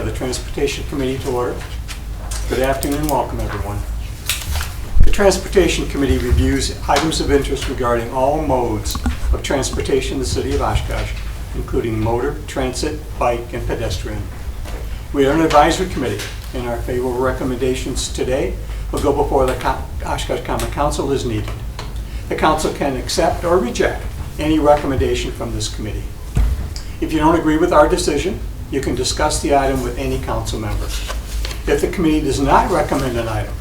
of the Transportation Committee to order. Good afternoon, welcome everyone. The Transportation Committee reviews items of interest regarding all modes of transportation in the city of Oshkosh, including motor, transit, bike, and pedestrian. We are an advisory committee, and our favorable recommendations today will go before the Oshkosh Common Council as needed. The council can accept or reject any recommendation from this committee. If you don't agree with our decision, you can discuss the item with any council member. If the committee does not recommend an item,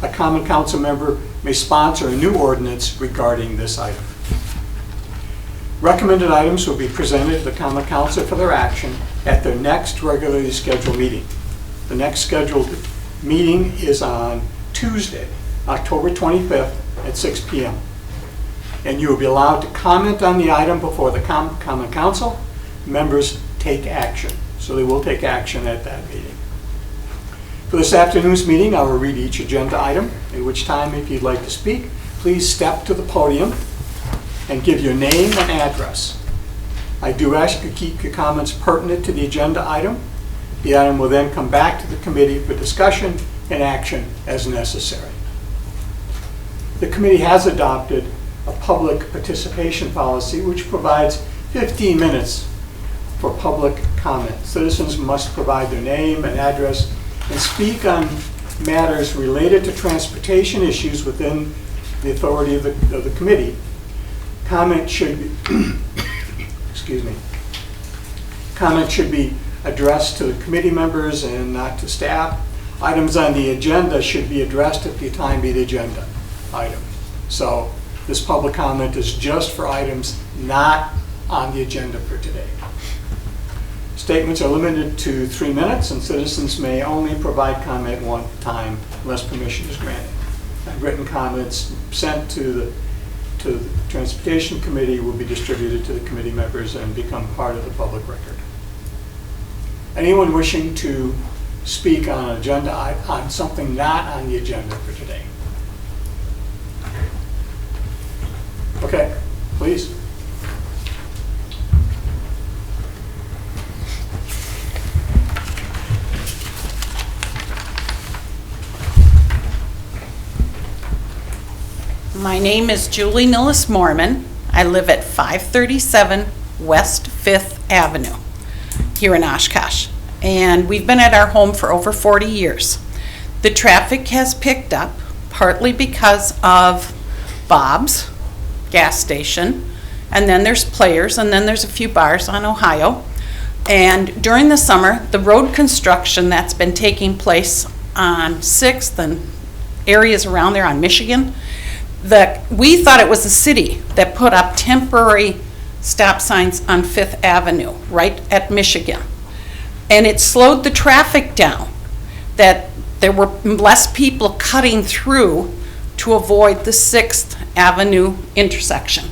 a common council member may sponsor a new ordinance regarding this item. Recommended items will be presented to the common council for their action at their next regularly scheduled meeting. The next scheduled meeting is on Tuesday, October 25th at 6 p.m. And you will be allowed to comment on the item before the common council. Members take action, so they will take action at that meeting. For this afternoon's meeting, I will read each agenda item, at which time, if you'd like to speak, please step to the podium and give your name and address. I do ask you to keep your comments pertinent to the agenda item. The item will then come back to the committee for discussion and action as necessary. The committee has adopted a public participation policy which provides 15 minutes for public comment. Citizens must provide their name and address and speak on matters related to transportation issues within the authority of the committee. Comment should be excuse me. Comment should be addressed to the committee members and not to staff. Items on the agenda should be addressed at the time of the agenda item. So this public comment is just for items not on the agenda for today. Statements are limited to 3 minutes, and citizens may only provide comment one time unless permission is granted. And written comments sent to the Transportation Committee will be distributed to the committee members and become part of the public record. Anyone wishing to speak on an agenda on something not on the agenda for today? Okay, please. My name is Julie Nillis Mormon. I live at 537 West 5th Avenue here in Oshkosh. And we've been at our home for over 40 years. The traffic has picked up partly because of Bob's gas station, and then there's Players, and then there's a few bars on Ohio. And during the summer, the road construction that's been taking place on 6th and areas around there on Michigan, we thought it was the city that put up temporary stop signs on 5th Avenue, right at Michigan. And it slowed the traffic down, that there were less people cutting through to avoid the 6th Avenue intersection.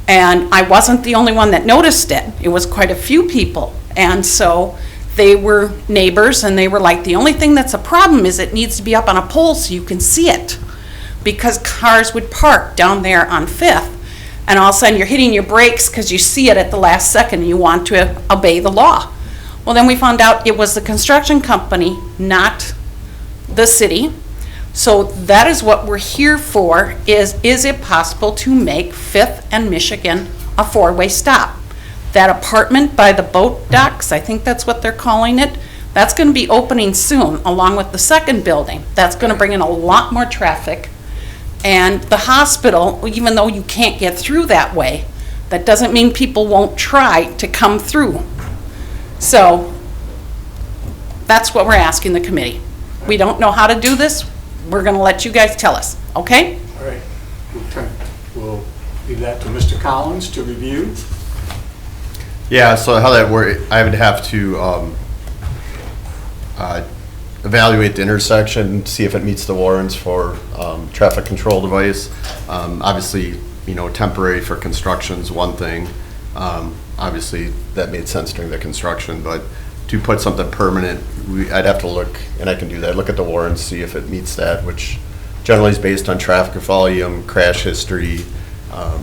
And I wasn't the only one that noticed it. It was quite a few people. And so they were neighbors, and they were like, the only thing that's a problem is it needs to be up on a pole so you can see it. Because cars would park down there on 5th, and all of a sudden you're hitting your brakes because you see it at the last second and you want to obey the law. Well, then we found out it was the construction company, not the city. So that is what we're here for, is it possible to make 5th and Michigan a 4-way stop? That apartment by the boat docks, I think that's what they're calling it, that's going to be opening soon along with the second building. That's going to bring in a lot more traffic. And the hospital, even though you can't get through that way, that doesn't mean people won't try to come through. So that's what we're asking the committee. We don't know how to do this. We're going to let you guys tell us, okay? All right. We'll leave that to Mr. Collins to review. Yeah, so how that works, I would have to evaluate the intersection, see if it meets the warrants for traffic control device. Obviously, temporary for construction is one thing. Obviously, that made sense during the construction, but to put something permanent, I'd have to look, and I can do that, look at the warrants, see if it meets that, which generally is based on traffic volume, crash history,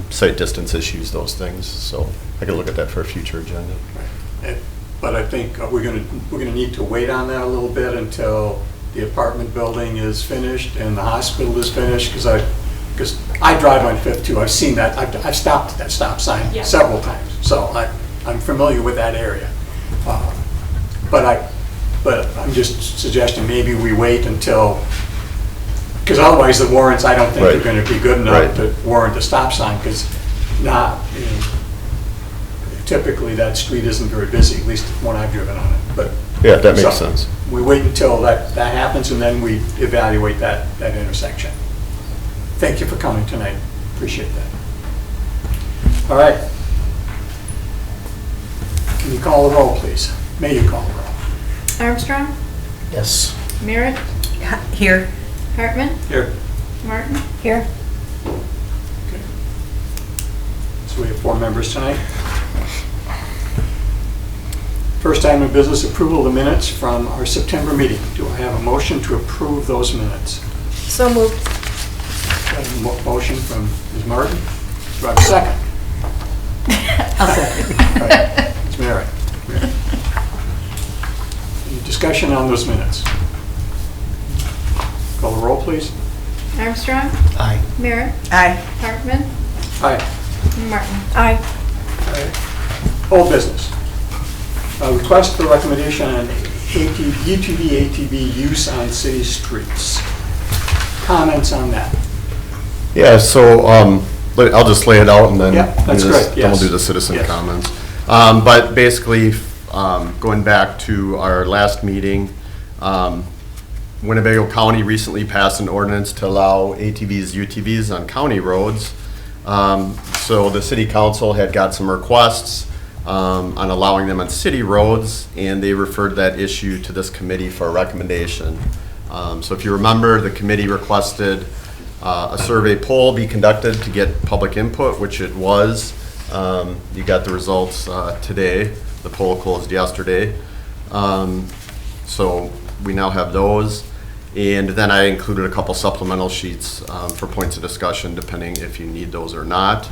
site distance issues, those things. So I can look at that for a future agenda. Right. but I think we're gonna need to wait on that a little bit until the apartment building is finished and the hospital is finished, because I drive on Fifth too. I've seen that. I've stopped at that stop sign several times, so I'm familiar with that area. But I'm just suggesting maybe we wait until, because otherwise the warrants, I don't think Right. are going to be good enough Right. to warrant a stop sign, because typically that street isn't very busy, at least when I've driven on it. But Yeah, that makes so, sense. We wait until that happens, and then we evaluate that intersection. Thank you for coming tonight. Appreciate that. All right. Can you call the roll, please? May you call the roll? Armstrong, Yes. Merritt, Here. Hartman, Here. Martin, Here. Okay. So we have 4 members tonight. First item of business, approval of the minutes from our September meeting. Do I have a motion to approve those minutes? so moved. Do I have a motion from Ms. Martin? Do I have a second? I'll second. All right. Ms. Merritt. Any discussion on those minutes? Call the roll, please. Armstrong, Aye. Merritt, Aye. Hartman, Aye. Martin. Aye. Old business. Request for recommendation on UTV ATV use on city streets. Comments on that? Yeah, so I'll just lay it out and then Yeah, that's great, then we'll yes. do the citizen Yes. comments. But basically, going back to our last meeting, Winnebago County recently passed an ordinance to allow ATVs, UTVs on county roads. So the city council had got some requests on allowing them on city roads, and they referred that issue to this committee for a recommendation. So if you remember, the committee requested a survey poll be conducted to get public input, which it was. You got the results today. The poll closed yesterday. So we now have those. And then I included a couple supplemental sheets for points of discussion, depending if you need those or not.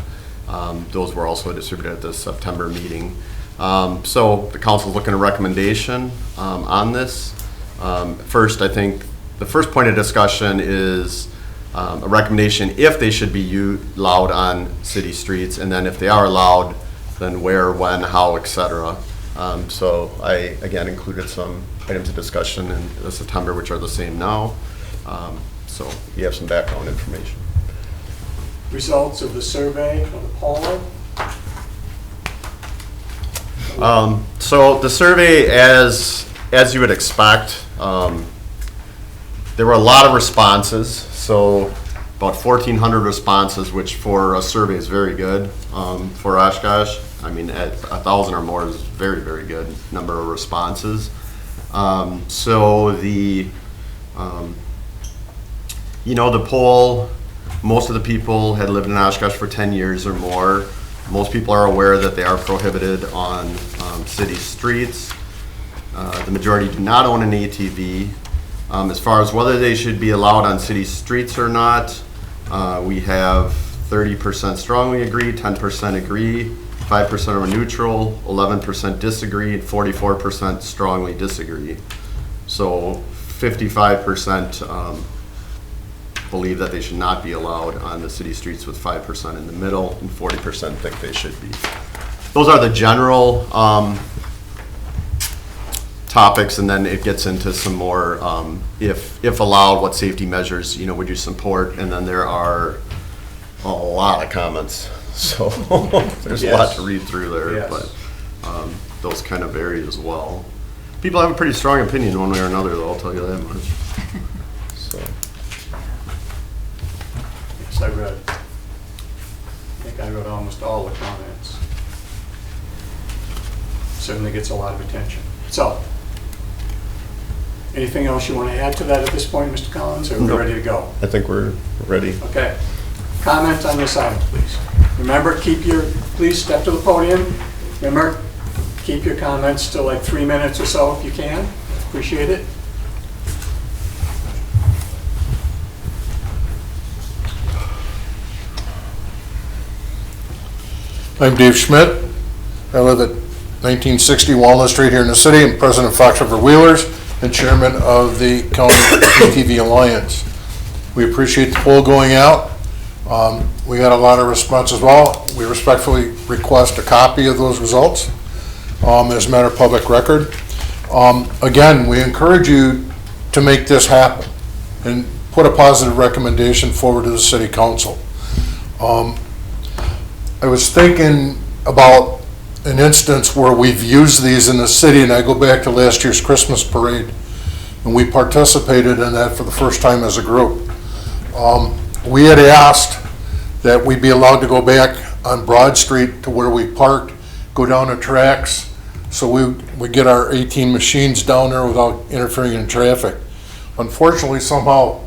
Those were also distributed at the September meeting. So the council's looking at a recommendation on this. First, I think the first point of discussion is a recommendation if they should be allowed on city streets, and then if they are allowed, then where, when, how, etc. So I, again, included some items of discussion in the September, which are the same now. So you have some background information. Results of the survey of the poll? So the survey, as you would expect, there were a lot of responses. So about 1,400 responses, which for a survey is very good for Oshkosh. I mean, at 1,000 or more is very, very good number of responses. So the poll, most of the people had lived in Oshkosh for 10 years or more. Most people are aware that they are prohibited on city streets. The majority do not own an ATV. As far as whether they should be allowed on city streets or not, we have 30% strongly agree, 10% agree, 5% are neutral, 11% disagree, and 44% strongly disagree. So 55% believe that they should not be allowed on the city streets, with 5% in the middle, and 40% think they should be. Those are the general topics, and then it gets into some more, if allowed, what safety measures, would you support? And then there are a lot of comments, so there's a lot to read through there, Yes. but those kind of vary as well. People have a pretty strong opinion one way or another, though, I'll tell you that much. So. Yes, I think I read almost all the comments. Certainly gets a lot of attention. So, anything else you want to add to that at this point, Mr. Collins, or are we No. ready to go? I think we're ready. Okay. Comment on this item, please. Remember, please step to the podium. Remember, keep your comments to like 3 minutes or so if you can. Appreciate it. I'm Dave Schmidt. I live at 1960 Walnut Street here in the city. I'm President of Fox River Wheelers and Chairman of the County ATV Alliance. We appreciate the poll going out. We got a lot of response as well. We respectfully request a copy of those results as a matter of public record. Again, we encourage you to make this happen and put a positive recommendation forward to the City Council. I was thinking about an instance where we've used these in the city, and I go back to last year's Christmas parade, and we participated in that for the first time as a group. We had asked that we be allowed to go back on Broad Street to where we parked, go down the tracks, so we get our 18 machines down there without interfering in traffic. Unfortunately, somehow,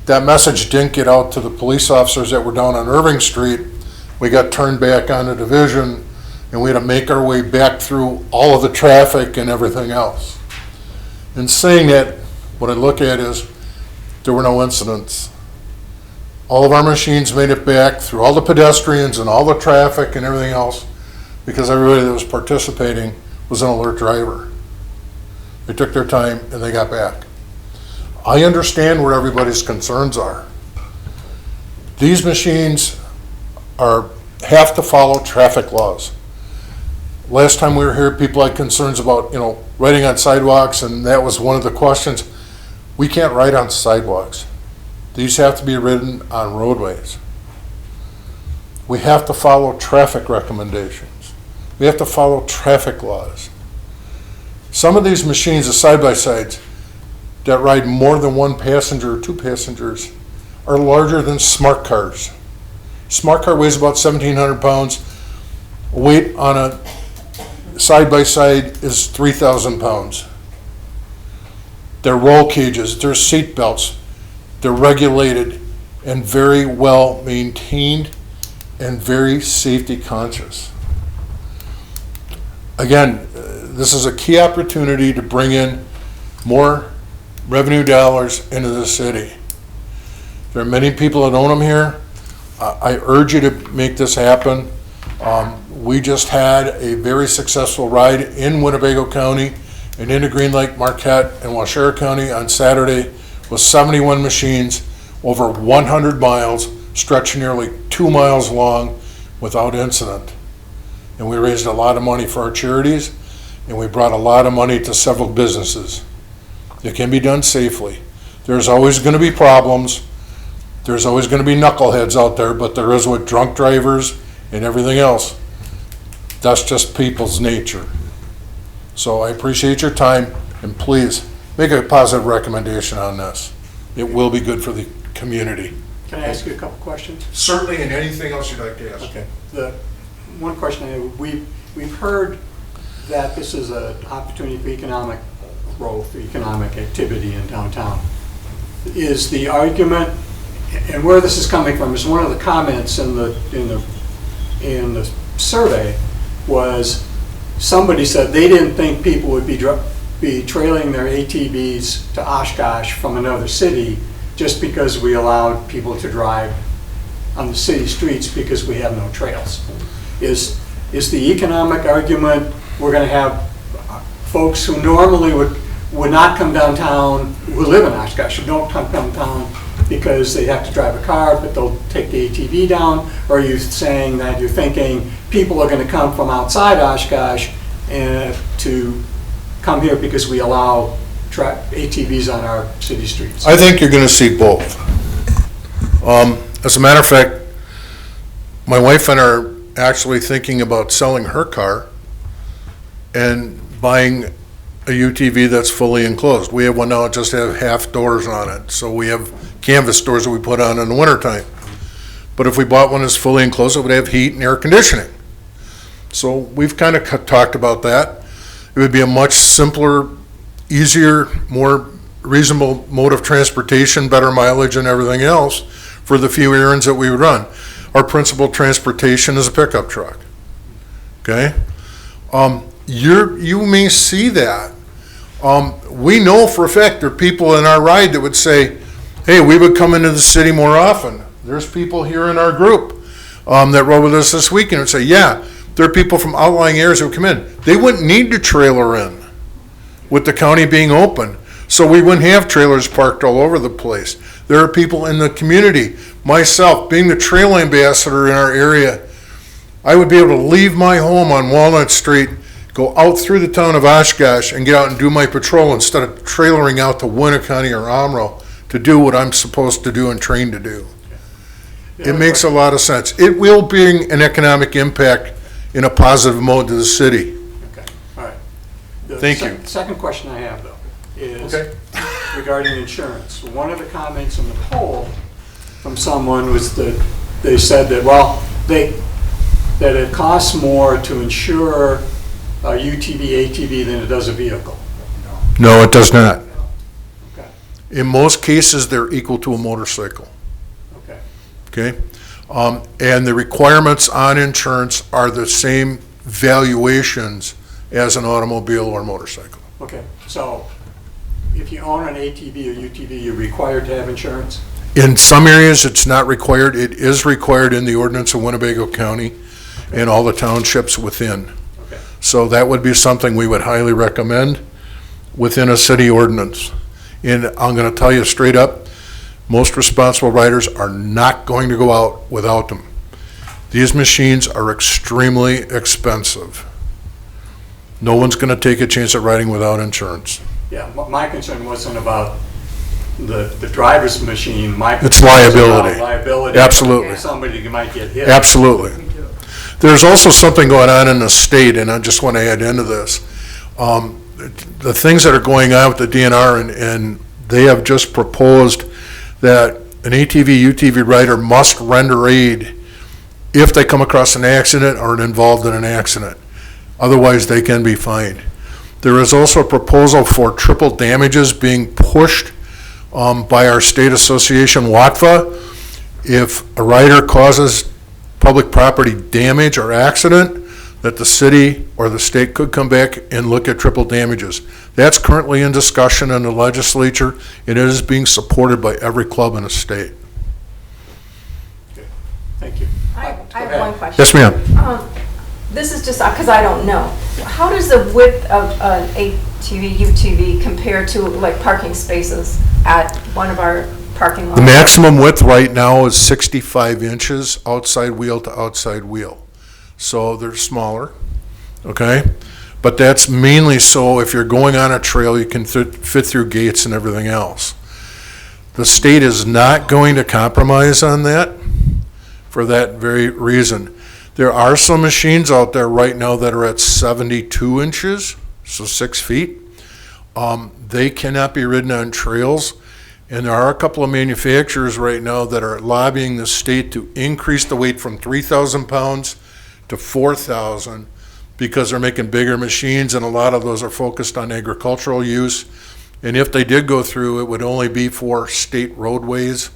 that message didn't get out to the police officers that were down on Irving Street. We got turned back on the division, and we had to make our way back through all of the traffic and everything else. In saying that, what I look at is there were no incidents. All of our machines made it back through all the pedestrians and all the traffic and everything else because everybody that was participating was an alert driver. They took their time and they got back. I understand where everybody's concerns are. These machines have to follow traffic laws. Last time we were here, people had concerns about, riding on sidewalks, and that was one of the questions. We can't ride on sidewalks. These have to be ridden on roadways. We have to follow traffic recommendations. We have to follow traffic laws. Some of these machines, the side-by-sides, that ride more than one passenger or two passengers are larger than smart cars. Smart car weighs about 1,700 pounds. Weight on a side-by-side is 3,000 pounds. They're roll cages, they're seat belts, they're regulated and very well maintained and very safety conscious. Again, this is a key opportunity to bring in more revenue dollars into the city. There are many people that own them here. I urge you to make this happen. We just had a very successful ride in Winnebago County and into Green Lake, Marquette, and Waushara County on Saturday with 71 machines, over 100 miles, stretched nearly 2 miles long without incident. And we raised a lot of money for our charities, and we brought a lot of money to several businesses. It can be done safely. There's always going to be problems. There's always going to be knuckleheads out there, but there is with drunk drivers and everything else. That's just people's nature. So I appreciate your time, and please make a positive recommendation on this. It will be good for the community. Can I ask you a couple questions? Certainly, and anything else you'd like to ask. Okay. The one question I have, we've heard that this is an opportunity for economic growth, economic activity in downtown. Is the argument, and where this is coming from, is one of the comments in the survey was somebody said they didn't think people would be trailing their ATVs to Oshkosh from another city just because we allowed people to drive on the city streets because we have no trails. Is the economic argument we're going to have folks who normally would not come downtown, who live in Oshkosh, who don't come downtown because they have to drive a car, but they'll take the ATV down? Or are you saying that you're thinking people are going to come from outside Oshkosh to come here because we allow ATVs on our city streets? I think you're going to see both. As a matter of fact, my wife and I are actually thinking about selling her car and buying a UTV that's fully enclosed. We have one now that just have half doors on it, so we have canvas doors that we put on in the wintertime. But if we bought one that's fully enclosed, it would have heat and air conditioning. So we've kind of talked about that. It would be a much simpler, easier, more reasonable mode of transportation, better mileage and everything else for the few errands that we would run. Our principal transportation is a pickup truck. Okay? You may see that. We know for a fact there are people in our ride that would say, hey, we would come into the city more often. There's people here in our group that rode with us this weekend and say, yeah, There are people from outlying areas who come in. They wouldn't need to trailer in with the county being open. So we wouldn't have trailers parked all over the place. There are people in the community. Myself, being the trail ambassador in our area, I would be able to leave my home on Walnut Street, go out through the town of Oshkosh and get out and do my patrol instead of trailering out to Winneconne or Omro to do what I'm supposed to do and trained to do. It makes a lot of sense. It will bring an economic impact in a positive mode to the city. Okay, all right. The Thank you. Second question I have, though, is Okay. regarding insurance. One of the comments in the poll from someone was that they said that, well, that it costs more to insure a UTV, ATV than it does a vehicle. No, it does not. Okay, In most cases, they're equal to a motorcycle, okay, okay? And the requirements on insurance are the same valuations as an automobile or motorcycle. okay. So if you own an ATV or UTV, you're required to have insurance? In some areas, it's not required. It is required in the ordinance of Winnebago County and all the townships within. Okay, So that would be something we would highly recommend within a city ordinance. And I'm gonna tell you straight up, most responsible riders are not going to go out without them. These machines are extremely expensive. No one's gonna take a chance at riding without insurance. yeah, my concern wasn't about the driver's machine. My It's concern was about liability. liability. Absolutely. Somebody might get hit. Absolutely. There's also something going on in the state, and I just want to add into this. The things that are going on with the DNR, and they have just proposed that an ATV, UTV rider must render aid if they come across an accident or are involved in an accident. Otherwise, they can be fined. There is also a proposal for triple damages being pushed by our state association, WATFA. If a rider causes public property damage or accident, that the city or the state could come back and look at triple damages. That's currently in discussion in the legislature, and it is being supported by every club in the state. Okay, thank you. I Go have ahead. one question. Yes, ma'am. This is just, because I don't know. How does the width of an ATV, UTV compare to like parking spaces at one of our parking lots? The maximum width right now is 65 inches outside wheel to outside wheel. So they're smaller, okay? But that's mainly so if you're going on a trail, you can fit through gates and everything else. The state is not going to compromise on that for that very reason. There are some machines out there right now that are at 72 inches, so 6 feet. They cannot be ridden on trails. And there are a couple of manufacturers right now that are lobbying the state to increase the weight from 3,000 pounds to 4,000 because they're making bigger machines, and a lot of those are focused on agricultural use. And if they did go through, it would only be for state roadways,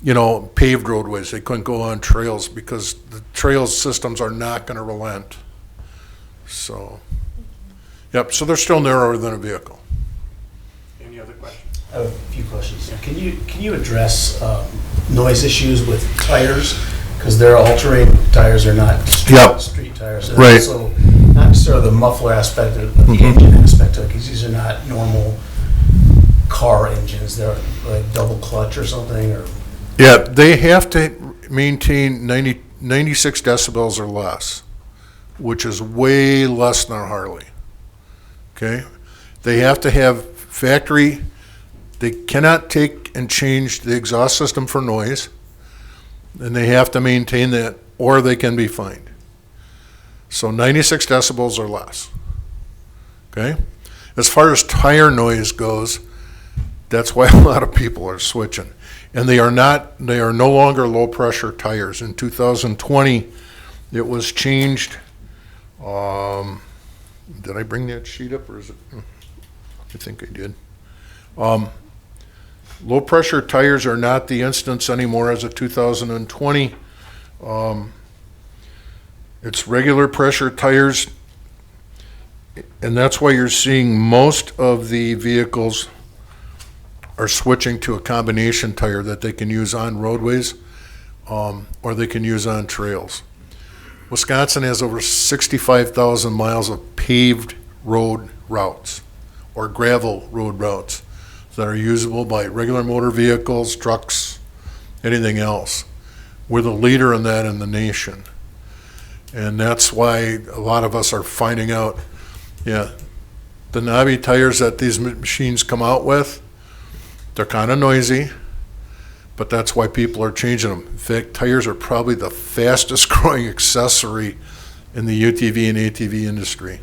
you know, paved roadways. They couldn't go on trails because the trail systems are not going to relent. So, yep, so they're still narrower than a vehicle. Any other questions? I have a few questions. Can you address noise issues with tires? Because they're all-terrain tires, are not Yep. street tires. And Right. also, not necessarily the muffler aspect, but the engine aspect of it, because these are not normal car engines. They're like double clutch or something, or Yeah, they have to maintain 96 decibels or less, which is way less than a Harley. Okay? They have to have factory, they cannot take and change the exhaust system for noise, and they have to maintain that, or they can be fined. So 96 decibels or less. Okay? As far as tire noise goes, that's why a lot of people are switching. And they are no longer low-pressure tires. In 2020, it was changed, did I bring that sheet up, or is it, I think I did. Low-pressure tires are not the instance anymore as of 2020. It's regular pressure tires, and that's why you're seeing most of the vehicles are switching to a combination tire that they can use on roadways, or they can use on trails. Wisconsin has over 65,000 miles of paved road routes or gravel road routes that are usable by regular motor vehicles, trucks, anything else. We're the leader in that in the nation. And that's why a lot of us are finding out, yeah, the knobby tires that these machines come out with, they're kind of noisy, but that's why people are changing them. In fact, tires are probably the fastest growing accessory in the UTV and ATV industry.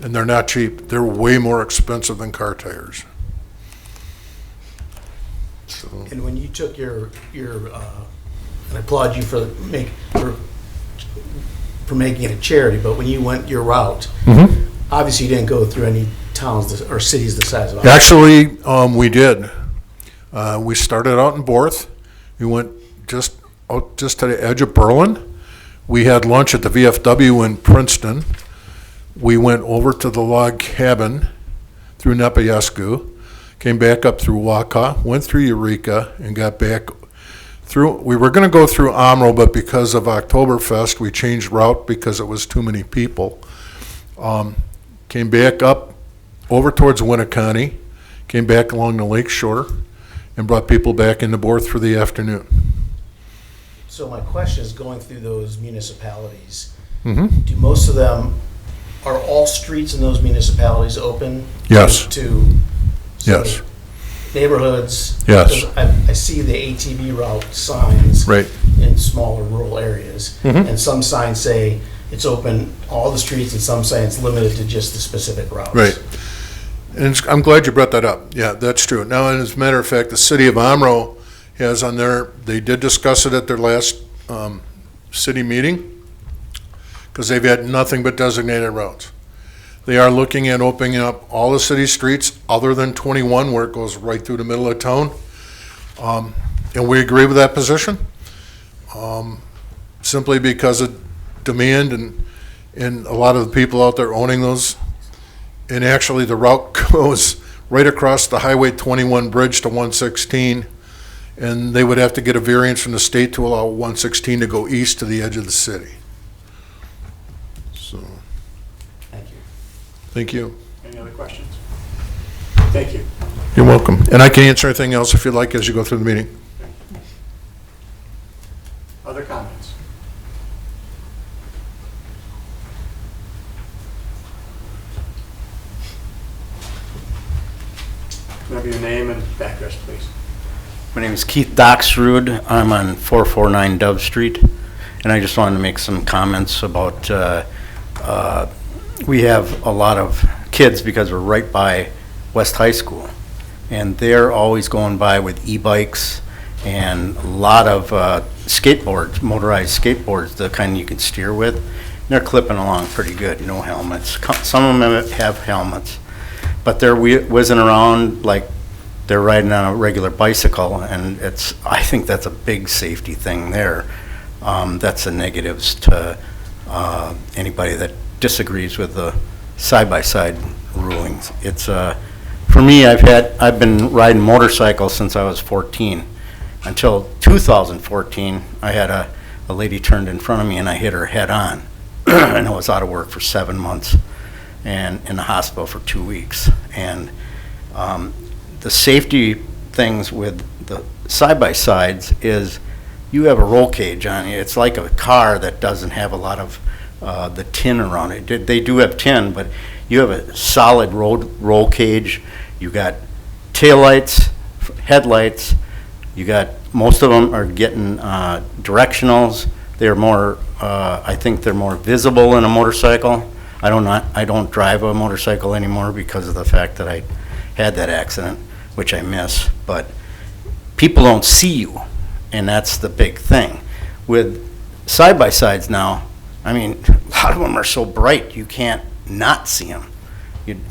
And they're not cheap. They're way more expensive than car tires. So, And when you took your and I applaud you for making it a charity, but when you went your route, obviously you didn't go through any towns or cities the size of ours. actually, we did. We started out in Borth. We went just to the edge of Berlin. We had lunch at the VFW in Princeton. We went over to the log cabin through Nepoyescu, came back up through Waukah, went through Eureka, and got back through. We were going to go through Omro, but because of Oktoberfest, we changed route because it was too many people. Came back up over towards Winneconne, came back along the lake shore, and brought people back into Borth for the afternoon. So my question is, going through those municipalities, Mm-hmm. do most of them, are all streets in those municipalities open? Yes. To Yes. neighborhoods? Yes. 'Cause I see the ATV route signs. Right. In smaller rural areas. Mhm. And some signs say it's open all the streets, and some say it's limited to just the specific routes. Right. And I'm glad you brought that up. Yeah, that's true. Now, as a matter of fact, the city of Omro has on their, they did discuss it at their last city meeting, because they've had nothing but designated routes. They are looking at opening up all the city streets other than 21, where it goes right through the middle of town. And we agree with that position, simply because of demand and a lot of the people out there owning those. And actually, the route goes right across the Highway 21 bridge to 116, and they would have to get a variance from the state to allow 116 to go east to the edge of the city. So, Thank you. thank you. Any other questions? Thank you. You're welcome. And I can answer anything else if you'd like as you go through the meeting. Other comments? Remember your name and address, please. My name is Keith Doxrud. I'm on 449 Dove Street, and I just wanted to make some comments about, we have a lot of kids because we're right by West High School, and they're always going by with e-bikes and a lot of skateboards, motorized skateboards, the kind you can steer with. And they're clipping along pretty good, no helmets. Some of them have helmets, but they're whizzing around like they're riding on a regular bicycle, and I think that's a big safety thing there. That's the negatives to anybody that disagrees with the side-by-side rulings. It's for me, I've been riding motorcycles since I was 14. Until 2014, I had a lady turned in front of me and I hit her head on. And I was out of work for 7 months and in the hospital for 2 weeks. And the safety things with the side-by-sides is you have a roll cage on you. It's like a car that doesn't have a lot of the tin around it. They do have tin, but you have a solid roll cage. You got taillights, headlights. You got, most of them are getting directionals. They're more, I think they're more visible in a motorcycle. I don't drive a motorcycle anymore because of the fact that I had that accident, which I miss. But people don't see you, and that's the big thing. With side-by-sides now, I mean, a lot of them are so bright you can't not see them.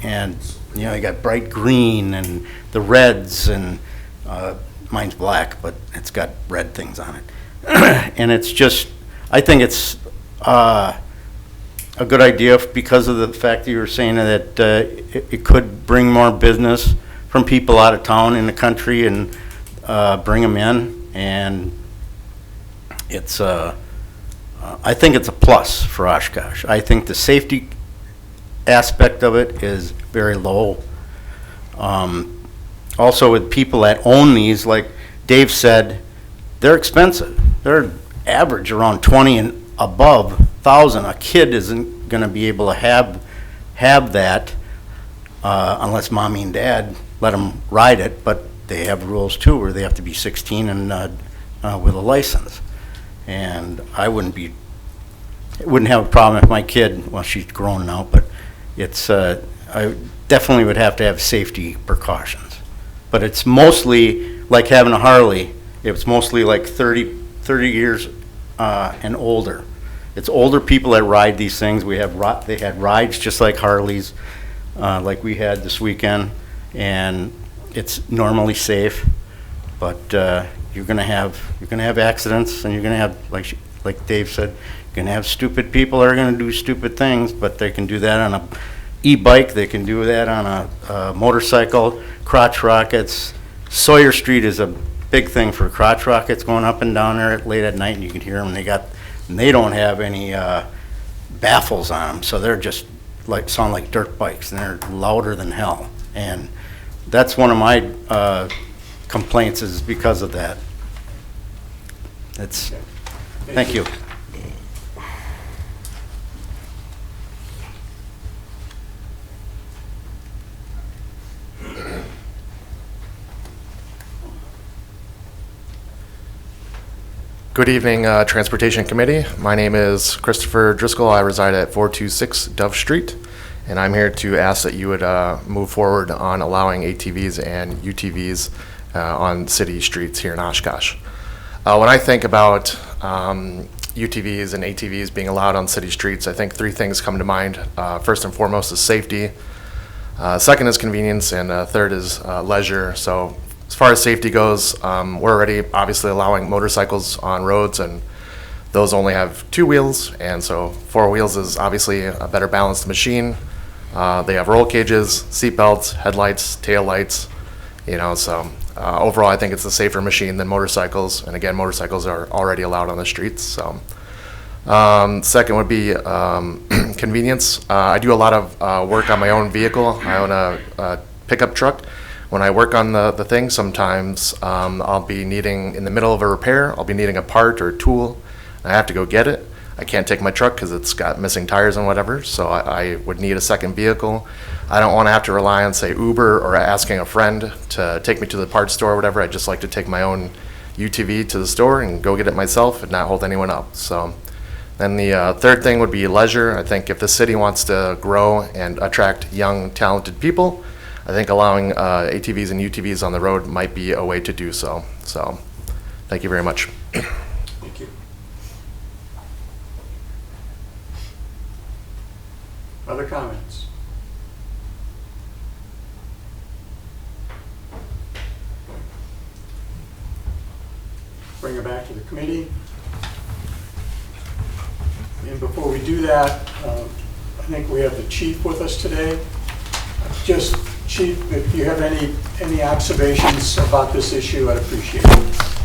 And you know, you got bright green and the reds, and mine's black, but it's got red things on it. And it's just, I think it's a good idea because of the fact that you were saying that it could bring more business from people out of town in the country and bring them in. And it's I think it's a plus for Oshkosh. I think the safety aspect of it is very low. Also with people that own these, like Dave said, they're expensive. They're average around 20 and above thousand. A kid isn't going to be able to have that unless mommy and dad let them ride it, but they have rules too where they have to be 16 and with a license. And I wouldn't have a problem if my kid, well, she's grown now, but it's, I definitely would have to have safety precautions. But it's mostly like having a Harley. It's mostly like 30 years and older. It's older people that ride these things. They had rides just like Harleys, like we had this weekend, and it's normally safe. But you're gonna have accidents, and you're gonna have, like Dave said, you're gonna have stupid people that are gonna do stupid things. But they can do that on a e-bike. They can do that on a motorcycle. Crotch rockets. Sawyer Street is a big thing for crotch rockets going up and down there late at night, and you can hear them. They don't have any baffles on them, so they're just sound like dirt bikes, and they're louder than hell. And that's one of my complaints is because of that. Thank you. Good evening, Transportation Committee. My name is Christopher Driscoll. I reside at 426 Dove Street, and I'm here to ask that you would move forward on allowing ATVs and UTVs on city streets here in Oshkosh. When I think about UTVs and ATVs being allowed on city streets, I think three things come to mind. First and foremost is safety. Second is convenience, and third is leisure. So as far as safety goes, we're already obviously allowing motorcycles on roads, and those only have two wheels, and so four wheels is obviously a better balanced machine. They have roll cages, seat belts, headlights, tail lights, so overall I think it's a safer machine than motorcycles, and again, motorcycles are already allowed on the streets. So second would be convenience. I do a lot of work on my own vehicle. I own a pickup truck. When I work on the thing, sometimes I'll be needing, in the middle of a repair, I'll be needing a part or a tool, and I have to go get it. I can't take my truck because it's got missing tires and whatever, so I would need a second vehicle. I don't want to have to rely on, say, Uber or asking a friend to take me to the parts store or whatever. I'd just like to take my own UTV to the store and go get it myself and not hold anyone up. So then the third thing would be leisure. I think if the city wants to grow and attract young, talented people, I think allowing ATVs and UTVs on the road might be a way to do so. So, thank you very much. Thank you. Other comments? Bring it back to the committee. And before we do that, I think we have the chief with us today. Just, Chief, if you have any observations about this issue, I'd appreciate it.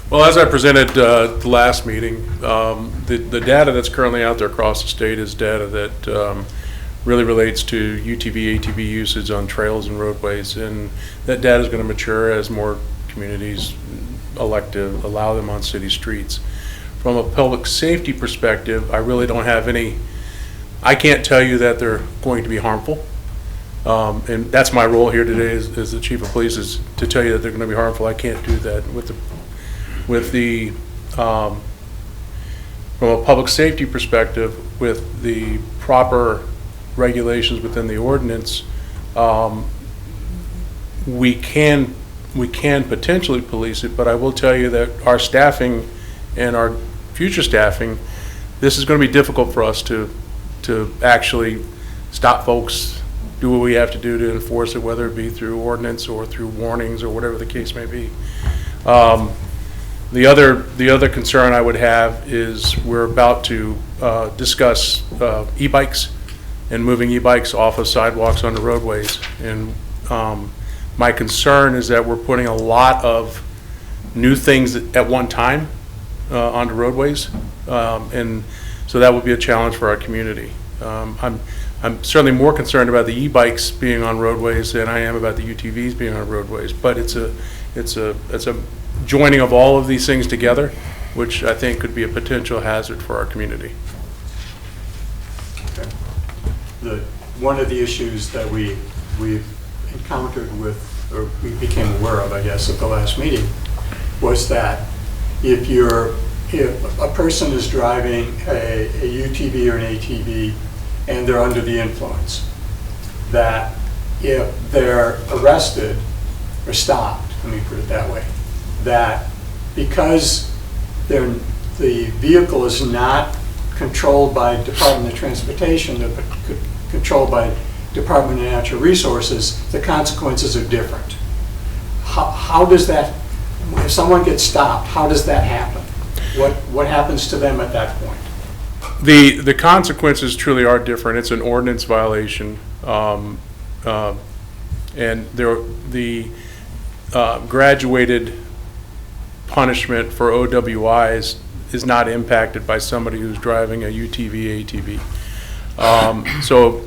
Well, as I presented the last meeting, the data that's currently out there across the state is data that really relates to UTV, ATV usage on trails and roadways, and that data is going to mature as more communities elect to allow them on city streets. From a public safety perspective, I really don't have any. I can't tell you that they're going to be harmful, and that's my role here today as the chief of police, is to tell you that they're going to be harmful. I can't do that with the from a public safety perspective, with the proper regulations within the ordinance. We can potentially police it, but I will tell you that our staffing and our future staffing, this is going to be difficult for us to actually stop folks, do what we have to do to enforce it, whether it be through ordinance or through warnings or whatever the case may be. The other concern I would have is we're about to discuss e-bikes and moving e-bikes off of sidewalks onto roadways. And my concern is that we're putting a lot of new things at one time onto roadways. And so that would be a challenge for our community. I'm certainly more concerned about the e-bikes being on roadways than I am about the UTVs being on roadways. But it's a joining of all of these things together, which I think could be a potential hazard for our community. One of the issues that we've encountered with, or we became aware of, I guess, at the last meeting, was that if a person is driving a UTV or an ATV and they're under the influence, that if they're arrested or stopped, let me put it that way, that because the vehicle is not controlled by Department of Transportation, but controlled by Department of Natural Resources, the consequences are different. How does that, if someone gets stopped, how does that happen? What happens to them at that point? The consequences truly are different. It's an ordinance violation, and the graduated punishment for OWIs is not impacted by somebody who's driving a UTV, ATV. So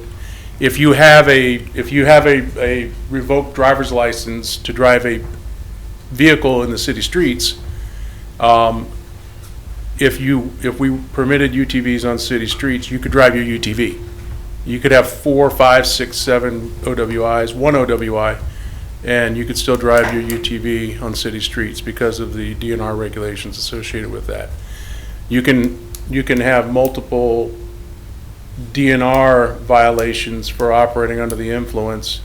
if you have a revoked driver's license to drive a vehicle in the city streets, if we permitted UTVs on city streets, you could drive your UTV. You could have 4, 5, 6, 7 OWIs, 1 OWI, and you could still drive your UTV on city streets because of the DNR regulations associated with that. You can have multiple DNR violations for operating under the influence,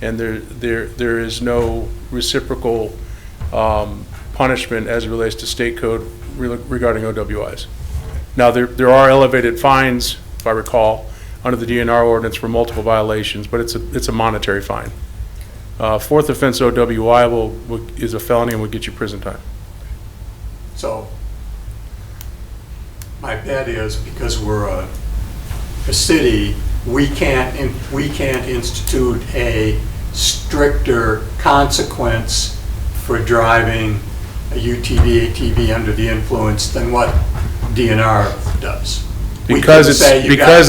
and there is no reciprocal punishment as it relates to state code regarding OWIs. Now, there are elevated fines, if I recall, under the DNR ordinance for multiple violations, but it's a monetary fine. Fourth offense OWI is a felony and will get you prison time. So my bet is because we're a city, we can't institute a stricter consequence for driving a UTV, ATV under the influence than what DNR does. Because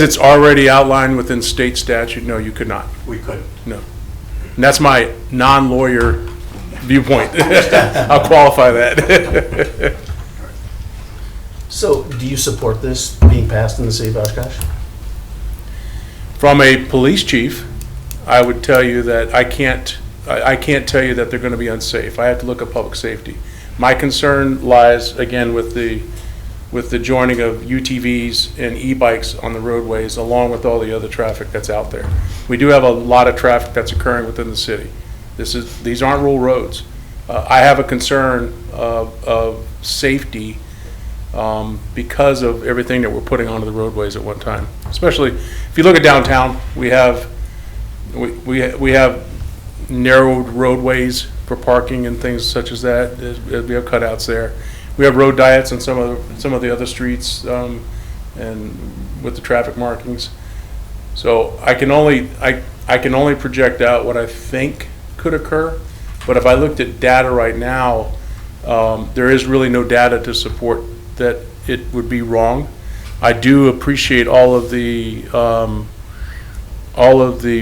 it's already outlined within state statute, no, you could not. We couldn't. No. And that's my non-lawyer viewpoint. I'll qualify that. So, do you support this being passed in the city of Oshkosh? From a police chief, I would tell you that I can't tell you that they're going to be unsafe. I have to look at public safety. My concern lies, again, with the joining of UTVs and e-bikes on the roadways, along with all the other traffic that's out there. We do have a lot of traffic that's occurring within the city. These aren't rural roads. I have a concern of safety because of everything that we're putting onto the roadways at one time. Especially if you look at downtown, we have narrowed roadways for parking and things such as that. We have cutouts there. We have road diets on some of the other streets, and with the traffic markings. So I can only project out what I think could occur. But if I looked at data right now, there is really no data to support that it would be wrong. I do appreciate all of the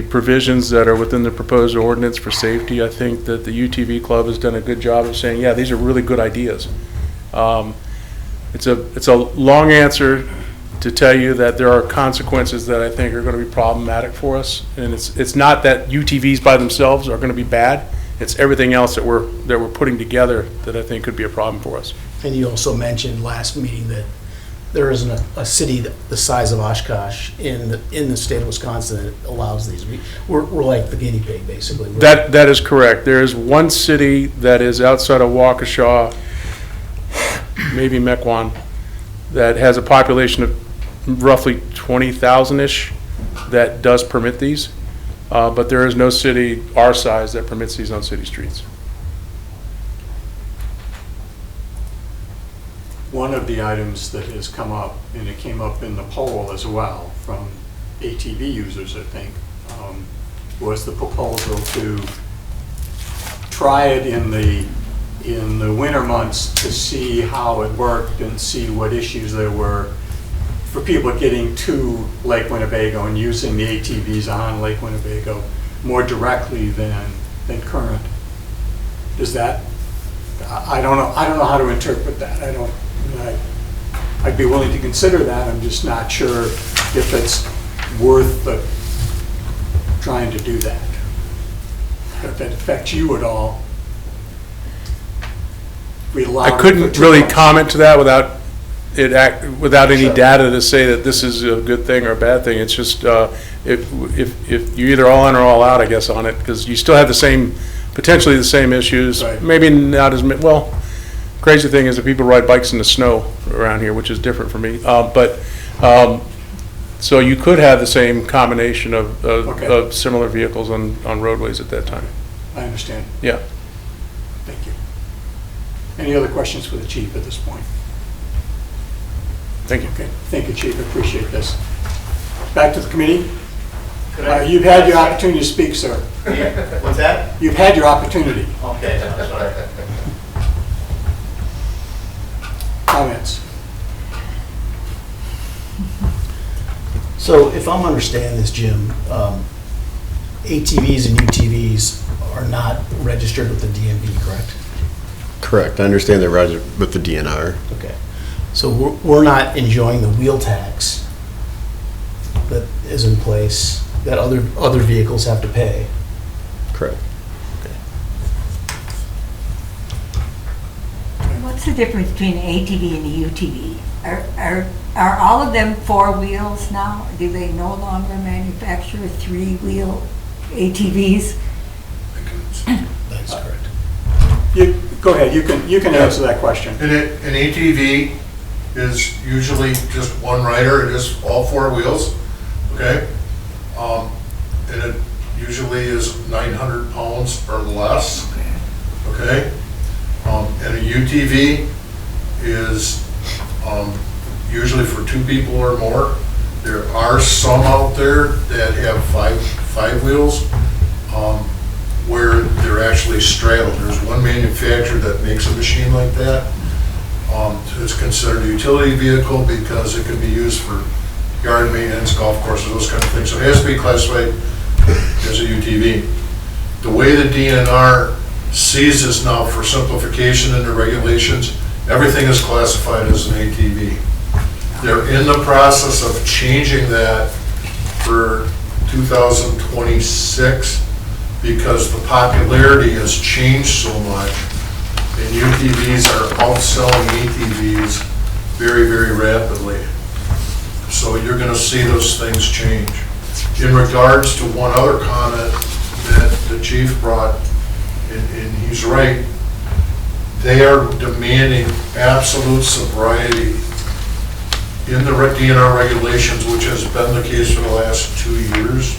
provisions that are within the proposed ordinance for safety. I think that the UTV Club has done a good job of saying, yeah, these are really good ideas. It's a long answer to tell you that there are consequences that I think are going to be problematic for us, and it's not that UTVs by themselves are going to be bad. It's everything else that we're putting together that I think could be a problem for us. And you also mentioned last meeting that there isn't a city the size of Oshkosh in the state of Wisconsin that allows these. We're like the guinea pig, basically. That is correct. There is one city that is outside of Waukesha, maybe Mequon, that has a population of roughly 20,000-ish that does permit these, but there is no city our size that permits these on city streets. One of the items that has come up, and it came up in the poll as well from ATV users, I think, was the proposal to try it in in the winter months to see how it worked and see what issues there were for people getting to Lake Winnebago and using the ATVs on Lake Winnebago more directly than current. Does that, I don't know how to interpret that. I'd be willing to consider that. I'm just not sure if it's worth trying to do that. If it affects you at all. We allow I it for couldn't 2 really months. comment to that without any data to say that this is a good thing or a bad thing. It's just, if you're either all in or all out, I guess, on it, because you still have potentially the same issues. Right. Maybe not as, well, crazy thing is that people ride bikes in the snow around here, which is different for me. So you could have the same combination Okay. of similar vehicles on roadways at that time. I understand. Yeah. Thank you. Any other questions for the chief at this point? Thank you. Okay, thank you, Chief, I appreciate this. Back to the committee. You've had your opportunity to speak, sir. What's that? You've had your opportunity. Okay, I'm sorry. Comments? So if I'm understanding this, Jim, ATVs and UTVs are not registered with the DMV, correct? Correct. I understand they're registered with the DNR. Okay. So we're not enjoying the wheel tax that is in place that other vehicles have to pay. Correct. What's the difference between an ATV and a UTV? Are all of them 4 wheels now? Do they no longer manufacture 3-wheel ATVs? That's correct. Go ahead, you can answer that question. An ATV is usually just one rider, it is all 4 wheels, okay? And it usually is 900 pounds or less, okay? And a UTV is usually for 2 people or more. There are some out there that have five wheels where they're actually straddled. There's one manufacturer that makes a machine like that. It's considered a utility vehicle because it can be used for yard maintenance, golf courses, those kind of things. So it has to be classified as a UTV. The way the DNR sees this now for simplification in the regulations, everything is classified as an ATV. They're in the process of changing that for 2026 because the popularity has changed so much and UTVs are outselling ATVs very, very rapidly. So you're going to see those things change. In regards to one other comment that the chief brought, and he's right, they are demanding absolute sobriety in the DNR regulations, which has been the case for the last 2 years.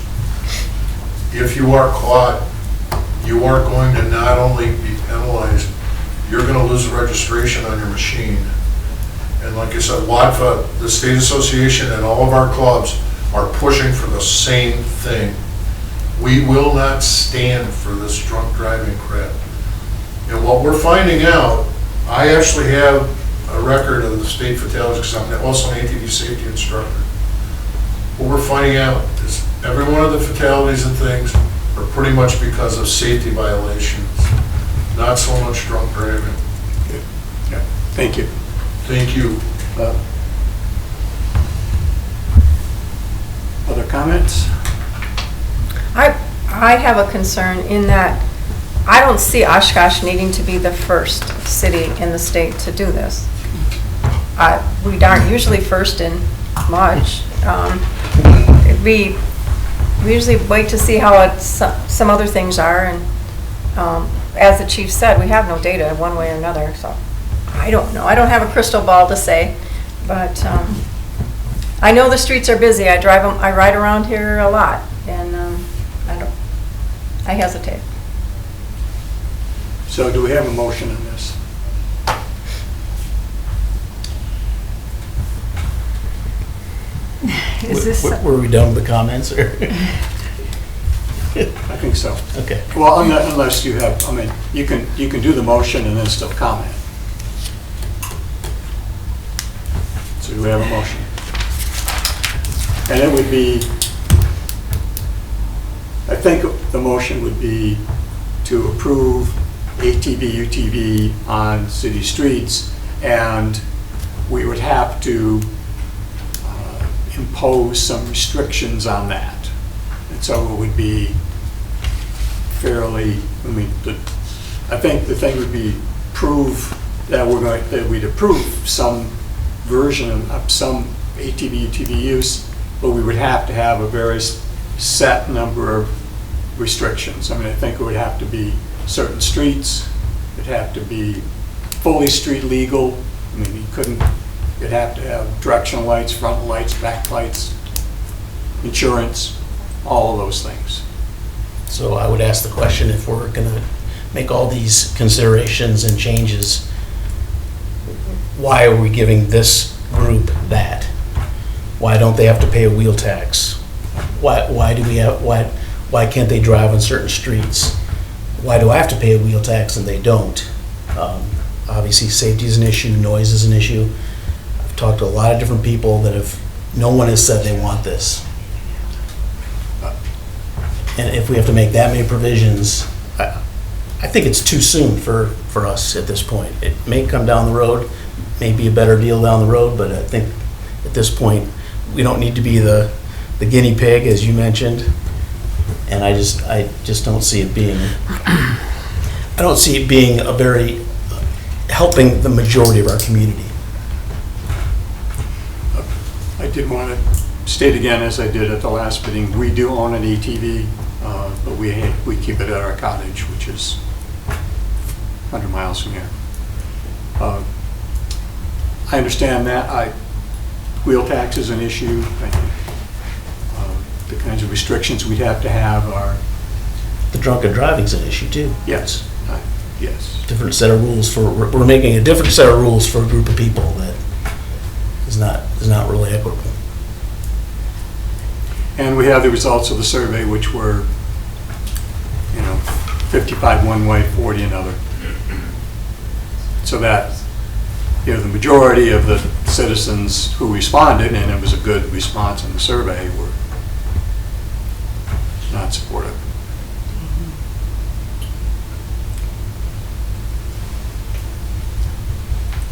If you are caught, you are going to not only be penalized, you're going to lose the registration on your machine. And like I said, WADFA, the state association, and all of our clubs are pushing for the same thing. We will not stand for this drunk driving crap. And what we're finding out, I actually have a record of the state fatalities because I'm also an ATV safety instructor. What we're finding out is every one of the fatalities and things are pretty much because of safety violations, not so much drunk driving. Good. Yeah. Thank you. Thank you. Other comments? I have a concern in that I don't see Oshkosh needing to be the first city in the state to do this. We aren't usually first in much. We usually wait to see how some other things are, and as the chief said, we have no data one way or another, so I don't know. I don't have a crystal ball to say, but I know the streets are busy. I ride around here a lot, and I hesitate. So do we have a motion on this? Is this, Were we done with the comments, or? I think so. Okay. Well, unless you have, I mean, you can do the motion and then still comment. So we have a motion. And it would be, I think the motion would be to approve ATV, UTV on city streets, and we would have to impose some restrictions on that. And so it would be fairly, I mean, I think the thing would be prove that that we'd approve some version of some ATV, UTV use, but we would have to have a very set number of restrictions. I mean, I think it would have to be certain streets, it'd have to be fully street legal. I mean, you'd have to have directional lights, front lights, back lights, insurance, all of those things. So I would ask the question, if we're going to make all these considerations and changes, why are we giving this group that? Why don't they have to pay a wheel tax? Why can't they drive on certain streets? Why do I have to pay a wheel tax and they don't? Obviously, safety is an issue, noise is an issue. I've talked to a lot of different people no one has said they want this. And if we have to make that many provisions, I think it's too soon for us at this point. It may come down the road, may be a better deal down the road, but I think at this point, we don't need to be the guinea pig, as you mentioned. And I just don't see it being, a very, helping the majority of our community. I did want to state again, as I did at the last meeting, we do own an ATV, but we keep it at our cottage, which is 100 miles from here. I understand that. Wheel tax is an issue. I think the kinds of restrictions we'd have to have are... The drunken driving's an issue too. Yes, yes. Different set of rules we're making a different set of rules for a group of people that is not really equitable. And we have the results of the survey, which were, 55 one way, 40 another. So that, the majority of the citizens who responded, and it was a good response in the survey, were not supportive.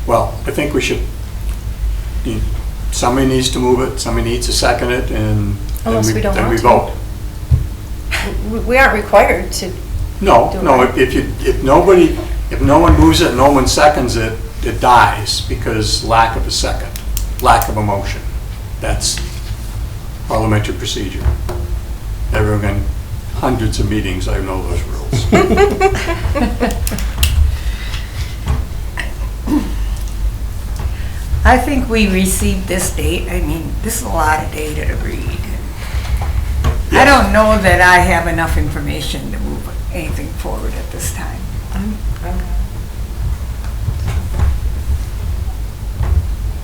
Well, I think we should, somebody needs to move it, somebody needs to second it, and Unless we don't then we want vote. We aren't required to. No, do no, it. if no one moves it, no one seconds it, it dies because lack of a second, lack of a motion. That's parliamentary procedure. Everyone, hundreds of meetings, I know those rules. I think we received this date, I mean, this is a lot of data to read. I don't know that I have enough information to move anything forward at this time.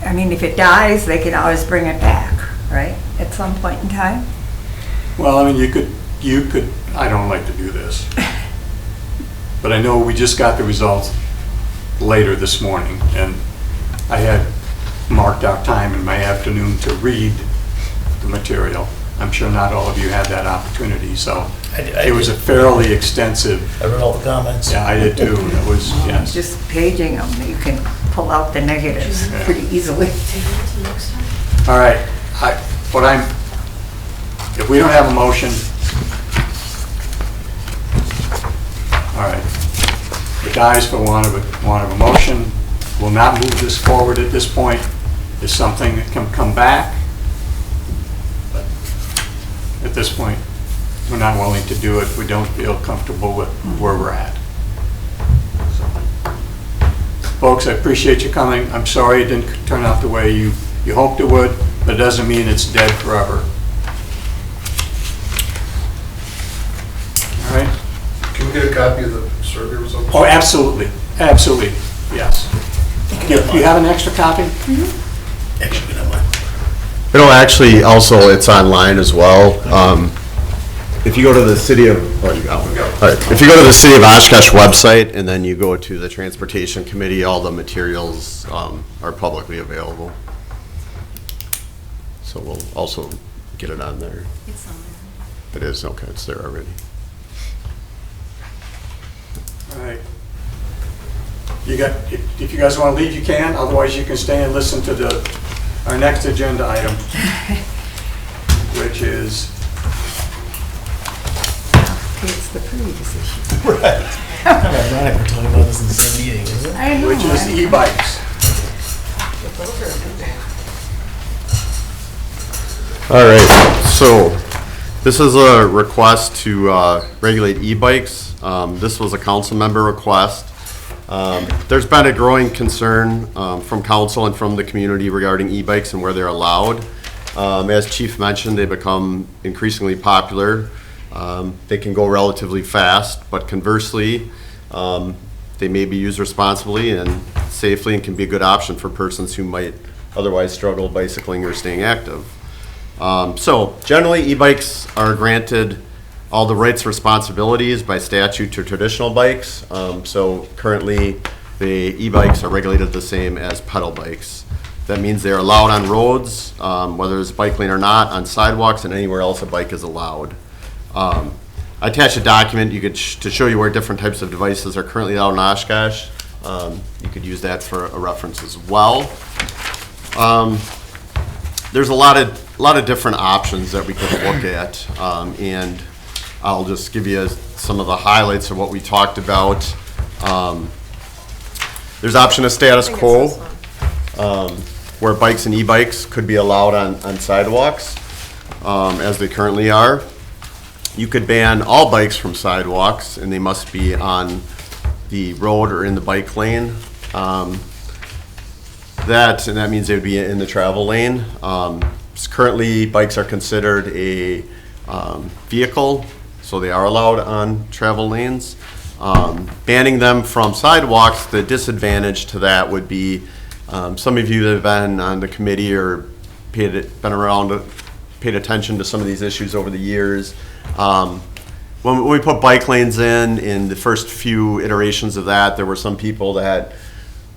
I mean, if it dies, they can always bring it back, right, at some point in time? Well, I mean, you could, I don't like to do this, but I know we just got the results later this morning, and I had marked out time in my afternoon to read the material. I'm sure not all of you had that opportunity, so it was a fairly extensive. I read all the comments. Yeah, I did too. It was, yes. Just paging them, you can pull out the negatives Yeah. pretty easily. All right, if we don't have a motion, all right, it dies for want of a motion. We'll not move this forward at this point. It's something that can come back, but at this point, we're not willing to do it. We don't feel comfortable with where we're at. So, folks, I appreciate you coming. I'm sorry it didn't turn out the way you hoped it would, but it doesn't mean it's dead forever. All right? Can we get a copy of the survey results? Oh, absolutely, absolutely, yes. You have an extra copy? Actually, we don't mind. Actually, also, it's online as well. If you go to the city of, oh, you got one. All right. If you go to the city of Oshkosh website and then you go to the transportation committee, all the materials are publicly available. So we'll also get it on there. It's on there. It is, okay, it's there already. All right. You got, if you guys want to leave, you can, otherwise you can stay and listen to our next agenda item, which is, It's the previous issue. Kind of ironic we're talking about this in the same meeting, isn't it? I know. which is e-bikes. All right, so this is a request to regulate e-bikes. This was a council member request. There's been a growing concern from council and from the community regarding e-bikes and where they're allowed. As Chief mentioned, they become increasingly popular. They can go relatively fast, but conversely, they may be used responsibly and safely and can be a good option for persons who might otherwise struggle bicycling or staying active. So generally, e-bikes are granted all the rights and responsibilities by statute to traditional bikes. So currently, the e-bikes are regulated the same as pedal bikes. That means they're allowed on roads, whether it's a bike lane or not, on sidewalks, and anywhere else a bike is allowed. I attached a document to show you where different types of devices are currently allowed in Oshkosh. You could use that for a reference as well. There's a lot of different options that we could look at, and I'll just give you some of the highlights of what we talked about. There's option of status quo, where bikes and e-bikes could be allowed on sidewalks, as they currently are. You could ban all bikes from sidewalks, and they must be on the road or in the bike lane. That means they would be in the travel lane. Currently, bikes are considered a vehicle, so they are allowed on travel lanes. Banning them from sidewalks, the disadvantage to that would be some of you that have been on the committee or paid attention to some of these issues over the years. When we put bike lanes in the first few iterations of that, there were some people that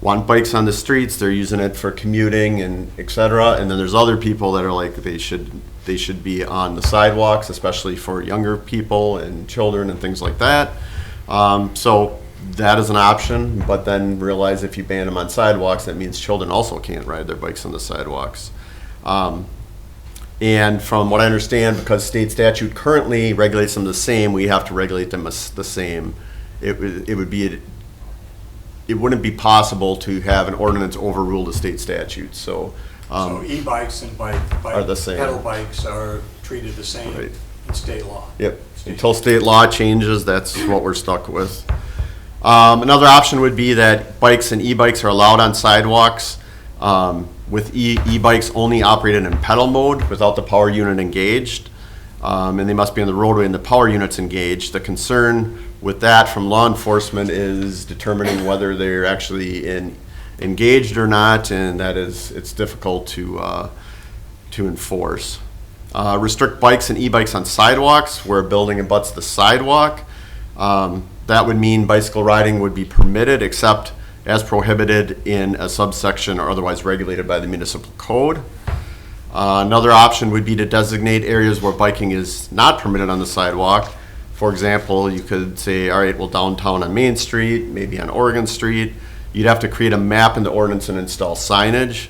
want bikes on the streets, they're using it for commuting and et cetera, and then there's other people that are like they should be on the sidewalks, especially for younger people and children and things like that. So that is an option, but then realize if you ban them on sidewalks, that means children also can't ride their bikes on the sidewalks. And from what I understand, because state statute currently regulates them the same, we have to regulate them as the same. It wouldn't be possible to have an ordinance overrule the state statute, so. So e-bikes and Are the same. pedal bikes are treated the same Right. in state law. Yep, until state law changes, that's what we're stuck with. Another option would be that bikes and e-bikes are allowed on sidewalks, with e-bikes only operated in pedal mode without the power unit engaged. And they must be on the roadway and the power unit's engaged. The concern with that from law enforcement is determining whether they're actually engaged or not, and it's difficult to enforce. Restrict bikes and e-bikes on sidewalks where a building abuts the sidewalk. That would mean bicycle riding would be permitted except as prohibited in a subsection or otherwise regulated by the municipal code. Another option would be to designate areas where biking is not permitted on the sidewalk. For example, you could say, all right, well, downtown on Main Street, maybe on Oregon Street. You'd have to create a map in the ordinance and install signage.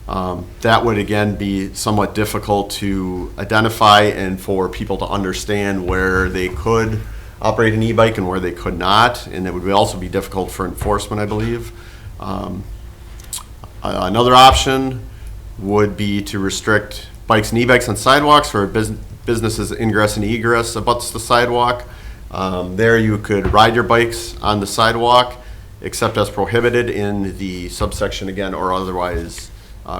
That would, again, be somewhat difficult to identify and for people to understand where they could operate an e-bike and where they could not, and it would also be difficult for enforcement, I believe. Another option would be to restrict bikes and e-bikes on sidewalks where businesses ingress and egress abuts the sidewalk. There you could ride your bikes on the sidewalk, except as prohibited in the subsection again or otherwise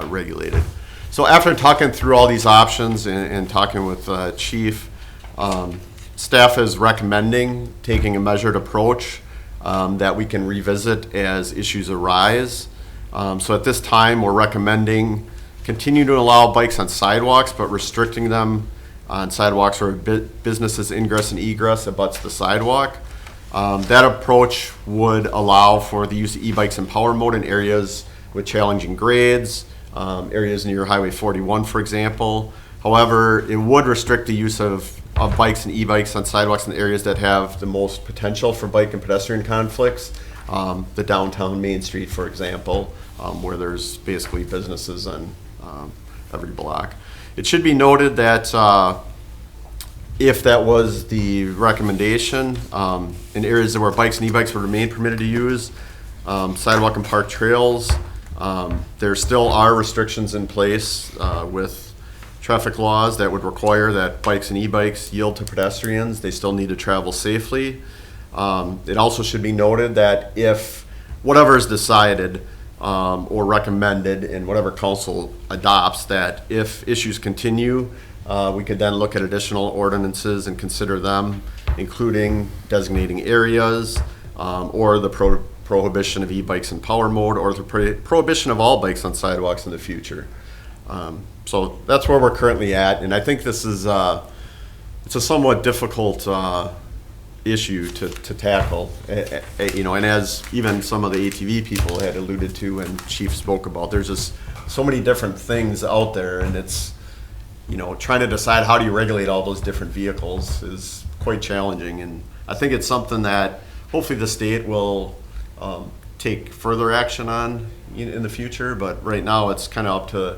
regulated. So after talking through all these options and talking with Chief, staff is recommending taking a measured approach that we can revisit as issues arise. So at this time, we're recommending continue to allow bikes on sidewalks, but restricting them on sidewalks where businesses ingress and egress abuts the sidewalk. That approach would allow for the use of e-bikes in power mode in areas with challenging grades, areas near Highway 41, for example. However, it would restrict the use of bikes and e-bikes on sidewalks in the areas that have the most potential for bike and pedestrian conflicts. The downtown Main Street, for example, where there's basically businesses on every block. It should be noted that if that was the recommendation, in areas where bikes and e-bikes would remain permitted to use sidewalk and park trails, there still are restrictions in place with traffic laws that would require that bikes and e-bikes yield to pedestrians. They still need to travel safely. It also should be noted that if whatever is decided or recommended and whatever council adopts, that if issues continue, we could then look at additional ordinances and consider them, including designating areas or the prohibition of e-bikes in power mode, or the prohibition of all bikes on sidewalks in the future. So that's where we're currently at, and I think this is it's a somewhat difficult issue to tackle, and as even some of the ATV people had alluded to and Chief spoke about, there's just so many different things out there, and it's, trying to decide how do you regulate all those different vehicles is quite challenging, and I think it's something that hopefully the state will take further action on in the future, but right now it's kind of up to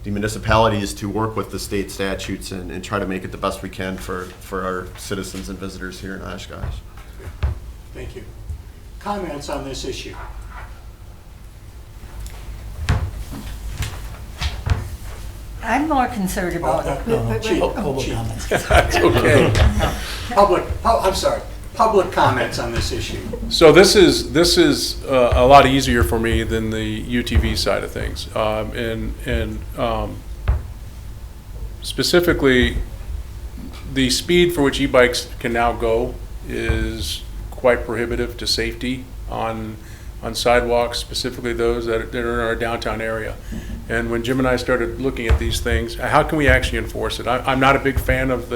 the municipalities to work with the state statutes and try to make it the best we can for our citizens and visitors here in Oshkosh. Thank you. Comments on this issue? I'm more concerned about Okay. Public comments on this issue. So this is a lot easier for me than the UTV side of things, and specifically, the speed for which e-bikes can now go is quite prohibitive to safety on sidewalks, specifically those that are in our downtown area. And when Jim and I started looking at these things, how can we actually enforce it? I'm not a big fan of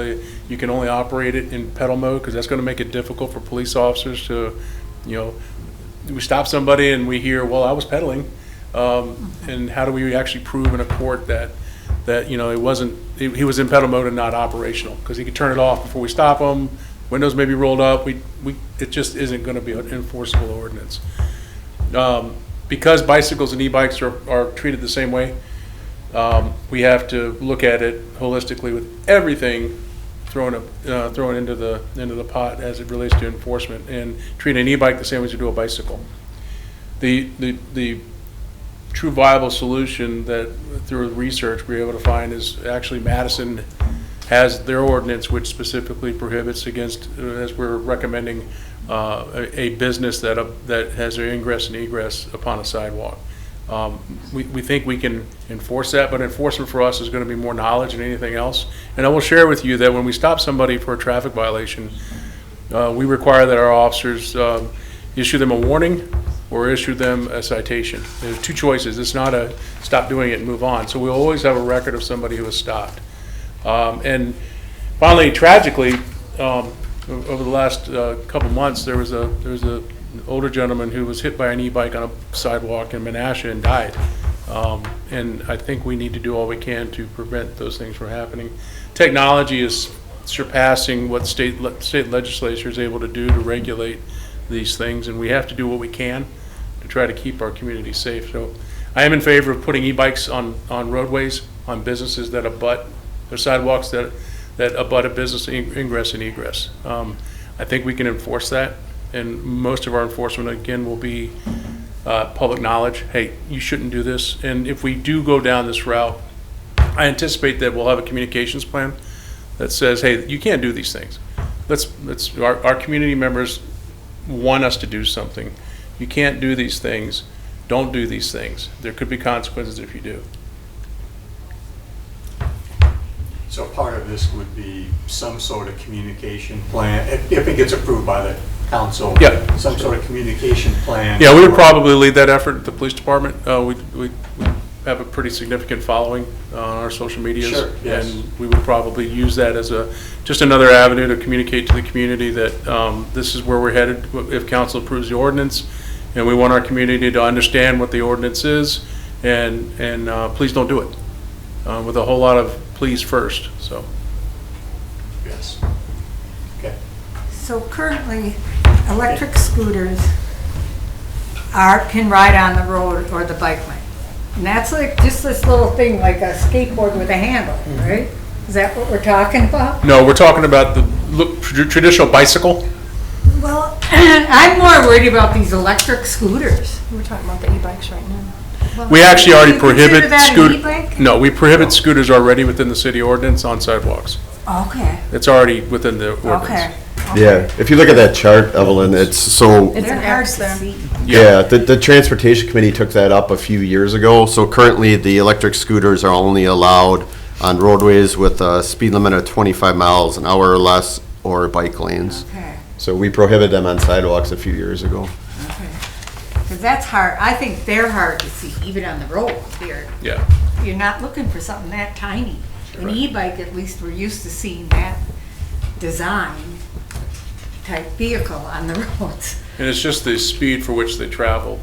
you can only operate it in pedal mode, because that's going to make it difficult for police officers to, we stop somebody and we hear, well, I was pedaling. And how do we actually prove in a court that he was in pedal mode and not operational? Because he could turn it off before we stop him. Windows may be rolled up. It just isn't going to be an enforceable ordinance. Because bicycles and e-bikes are treated the same way, we have to look at it holistically with everything thrown into the pot as it relates to enforcement, and treat an e-bike the same as you do a bicycle. The true viable solution that through research we were able to find is actually Madison has their ordinance, which specifically prohibits against, as we're recommending, a business that has their ingress and egress upon a sidewalk. We think we can enforce that, but enforcement for us is going to be more knowledge than anything else. And I will share with you that when we stop somebody for a traffic violation, we require that our officers issue them a warning or issue them a citation. There's two choices. It's not a stop doing it and move on. So we'll always have a record of somebody who was stopped. And finally, tragically, over the last couple months, there was an older gentleman who was hit by an e-bike on a sidewalk in Menasha and died. And I think we need to do all we can to prevent those things from happening. Technology is surpassing what state legislature is able to do to regulate these things, and we have to do what we can to try to keep our community safe. So I am in favor of putting e-bikes on roadways, on businesses that abut, or sidewalks that abut a business ingress and egress. I think we can enforce that, and most of our enforcement, again, will be public knowledge. Hey, you shouldn't do this. And if we do go down this route, I anticipate that we'll have a communications plan that says, hey, you can't do these things. Our community members want us to do something. You can't do these things. Don't do these things. There could be consequences if you do. So part of this would be some sort of communication plan, if it gets approved by the council. Yeah. Some sort of communication plan. Yeah, we would probably lead that effort at the police department. We have a pretty significant following on our social medias. Sure, yes. And we would probably use that as just another avenue to communicate to the community that this is where we're headed if council approves the ordinance. And we want our community to understand what the ordinance is, and please don't do it, with a whole lot of please first, so. Yes. Okay. So currently, electric scooters can ride on the road or the bike lane. And that's like just this little thing, like a skateboard with a handle, right? Is that what we're talking about? No, we're talking about the traditional bicycle. Well, I'm more worried about these electric scooters. We're talking about the e-bikes right now. We actually already Do you consider prohibit that an scooters. e-bike? No, we prohibit scooters already within the city ordinance on sidewalks. Okay, It's already within the ordinance. okay. Yeah, if you look at that chart, Evelyn, it's so, It's an They're hard X to there. see. yeah, the Transportation Committee took that up a few years ago. So currently, the electric scooters are only allowed on roadways with a speed limit of 25 miles an hour or less, or bike lanes. Okay, So we prohibited them on sidewalks a few years ago. okay. Because that's hard, I think they're hard to see, even on the road. Yeah. You're not looking for something that tiny. An Right. e-bike, at least we're used to seeing that design type vehicle on the roads. And it's just the speed for which they travel.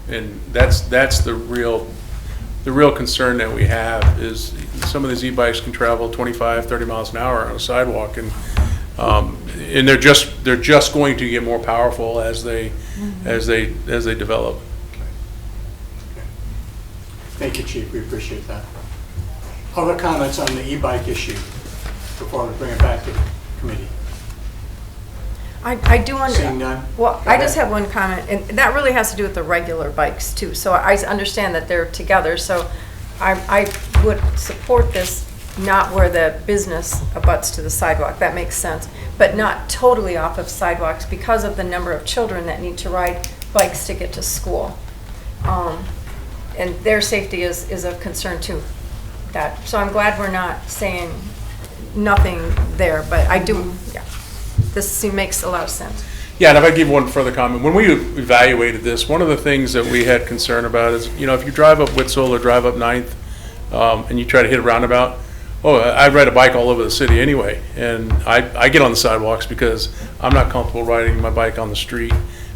And that's the real concern that we have is some of these e-bikes can travel 25, 30 miles an hour on a sidewalk, and they're just going to get more powerful as they develop. Thank you, Chief, we appreciate that. Other comments on the e-bike issue before we bring it back to the committee? I do Seeing under, none? well, Go I just ahead. have one comment, and that really has to do with the regular bikes too. So I understand that they're together, so I would support this, not where the business abuts to the sidewalk, that makes sense, but not totally off of sidewalks because of the number of children that need to ride bikes to get to school. And their safety is of concern too. So I'm glad we're not saying nothing there, but I do, yeah. This makes a lot of sense. Yeah, and if I give one further comment, when we evaluated this, one of the things that we had concern about is, if you drive up Witzel or drive up 9th, and you try to hit a roundabout, I ride a bike all over the city anyway, and I get on the sidewalks because I'm not comfortable riding my bike on the street.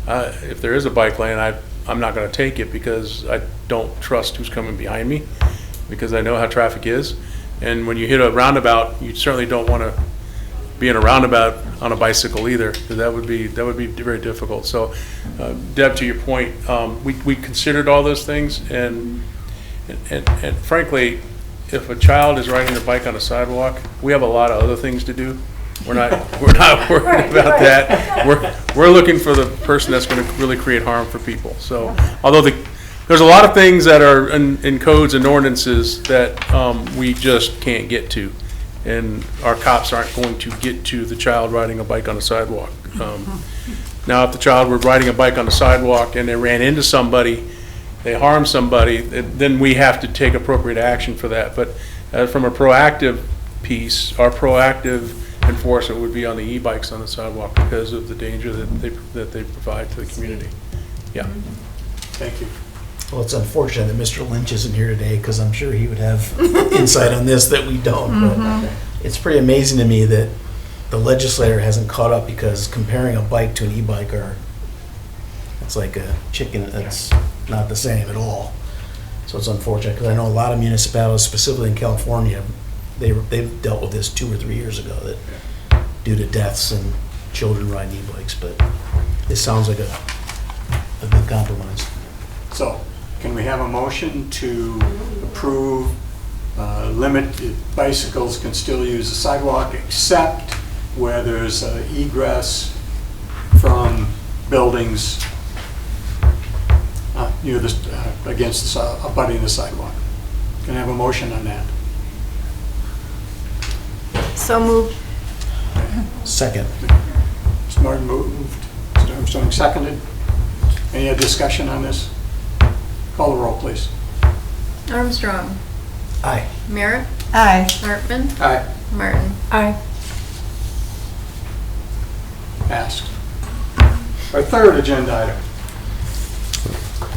If there is a bike lane, I'm not gonna take it because I don't trust who's coming behind me, because I know how traffic is. And when you hit a roundabout, you certainly don't wanna be in a roundabout on a bicycle either, because that would be very difficult. So, Deb, to your point, we considered all those things, and frankly, if a child is riding their bike on a sidewalk, we have a lot of other things to do. We're not worried about that. We're looking for the person that's going to really create harm for people. So, although there's a lot of things that are in codes and ordinances that we just can't get to. And our cops aren't going to get to the child riding a bike on a sidewalk. Now, if the child were riding a bike on a sidewalk and they ran into somebody, they harmed somebody, then we have to take appropriate action for that. But from a proactive piece, our proactive enforcement would be on the e-bikes on the sidewalk because of the danger that they provide to the community. Yeah. Thank you. Well, it's unfortunate that Mr. Lynch isn't here today, because I'm sure he would have insight on this that we don't. But it's pretty amazing to me that the legislator hasn't caught up, because comparing a bike to an e-bike it's like a chicken, it's not the same at all. So it's unfortunate, because I know a lot of municipalities, specifically in California, they've dealt with this 2 or 3 years ago, that due to deaths and children riding e-bikes, but this sounds like a good compromise. So, can we have a motion to approve, bicycles can still use the sidewalk except where there's egress from buildings near the, abutting the sidewalk? Can I have a motion on that? So moved. Second. Mr. Martin moved, Mr. Armstrong seconded. Any other discussion on this? Call the roll, please. Armstrong. Aye. Merritt. Aye. Hartman. Aye. Martin. Aye. Passed. Our third agenda item.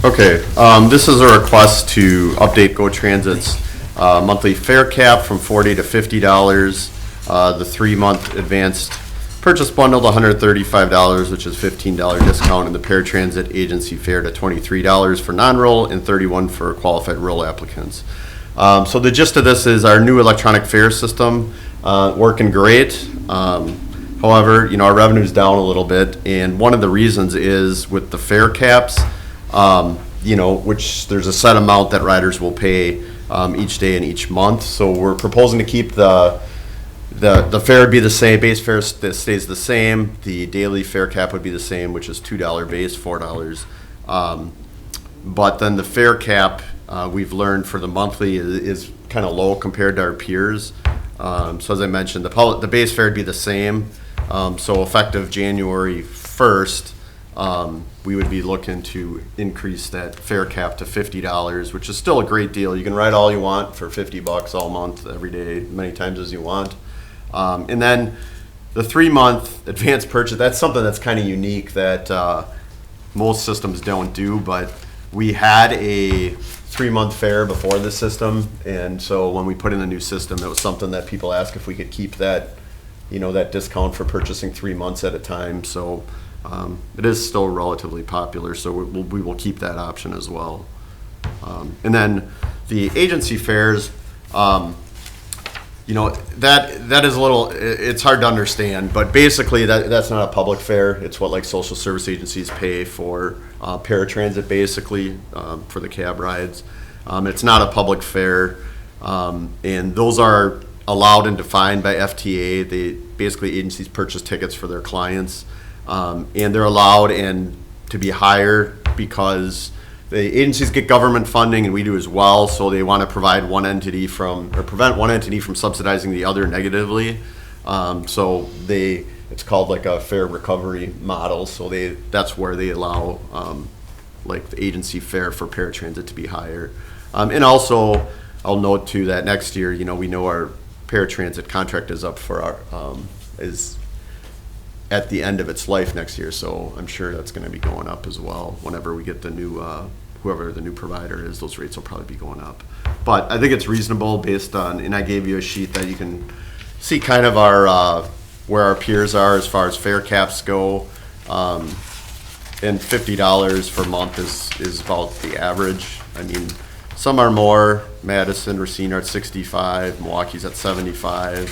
Okay, this is a request to update Go Transit's monthly fare cap from $40 to $50. The 3-month advanced purchase bundle to $135, which is $15 discount, and the paratransit agency fare to $23 for non-rural and $31 for qualified rural applicants. So the gist of this is our new electronic fare system working great. However, our revenue's down a little bit, and one of the reasons is with the fare caps, which there's a set amount that riders will pay each day and each month. So we're proposing to keep the fare would be the same, base fare stays the same. The daily fare cap would be the same, which is $2 base, $4. But then the fare cap, we've learned for the monthly is kind of low compared to our peers. So as I mentioned, the base fare would be the same. So effective January 1st, we would be looking to increase that fare cap to $50, which is still a great deal. You can ride all you want for $50 all month, every day, many times as you want. And then the 3-month advanced purchase, that's something that's kind of unique that most systems don't do, but we had a 3-month fare before this system, and so when we put in the new system, it was something that people asked if we could keep that, that discount for purchasing 3 months at a time. So it is still relatively popular, so we will keep that option as well. And then the agency fares, that is a little, it's hard to understand, but basically that's not a public fare. It's what like social service agencies pay for paratransit, basically, for the cab rides. It's not a public fare, and those are allowed and defined by FTA. Basically agencies purchase tickets for their clients, and they're allowed and to be higher because the agencies get government funding and we do as well, so they want to prevent one entity from subsidizing the other negatively. So it's called like a fare recovery model. So that's where they allow like the agency fare for paratransit to be higher. And also, I'll note too that next year, we know our paratransit contract is up for is at the end of its life next year, so I'm sure that's going to be going up as well. Whenever we get the new, whoever the new provider is, those rates will probably be going up. But I think it's reasonable based on, and I gave you a sheet that you can see kind of our where our peers are as far as fare caps go, and $50 per month is about the average. I mean, some are more. Madison, Racine are at 65, Milwaukee's at 75,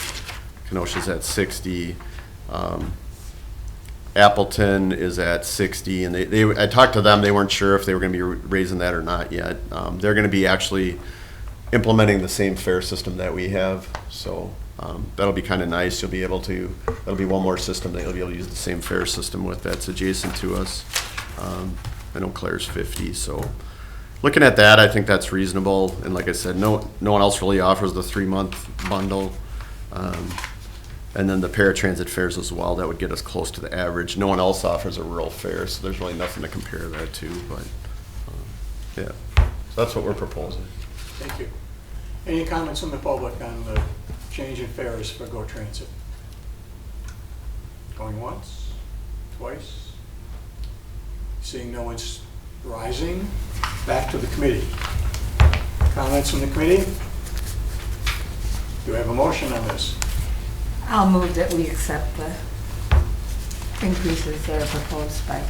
Kenosha's at 60. Appleton is at 60, and I talked to them. They weren't sure if they were going to be raising that or not yet. They're going to be actually implementing the same fare system that we have, so that'll be kind of nice. That'll be one more system that you'll be able to use the same fare system with that's adjacent to us. I know Claire's 50, so looking at that, I think that's reasonable. And like I said, no one else really offers the 3-month bundle. And then the paratransit fares as well, that would get us close to the average. No one else offers a rural fare, so there's really nothing to compare that to, but yeah. So that's what we're proposing. Thank you. Any comments from the public on the change in fares for Go Transit? Going once, twice? Seeing no one's rising, back to the committee. Comments from the committee? Do I have a motion on this? I'll move that we accept the increases that are proposed by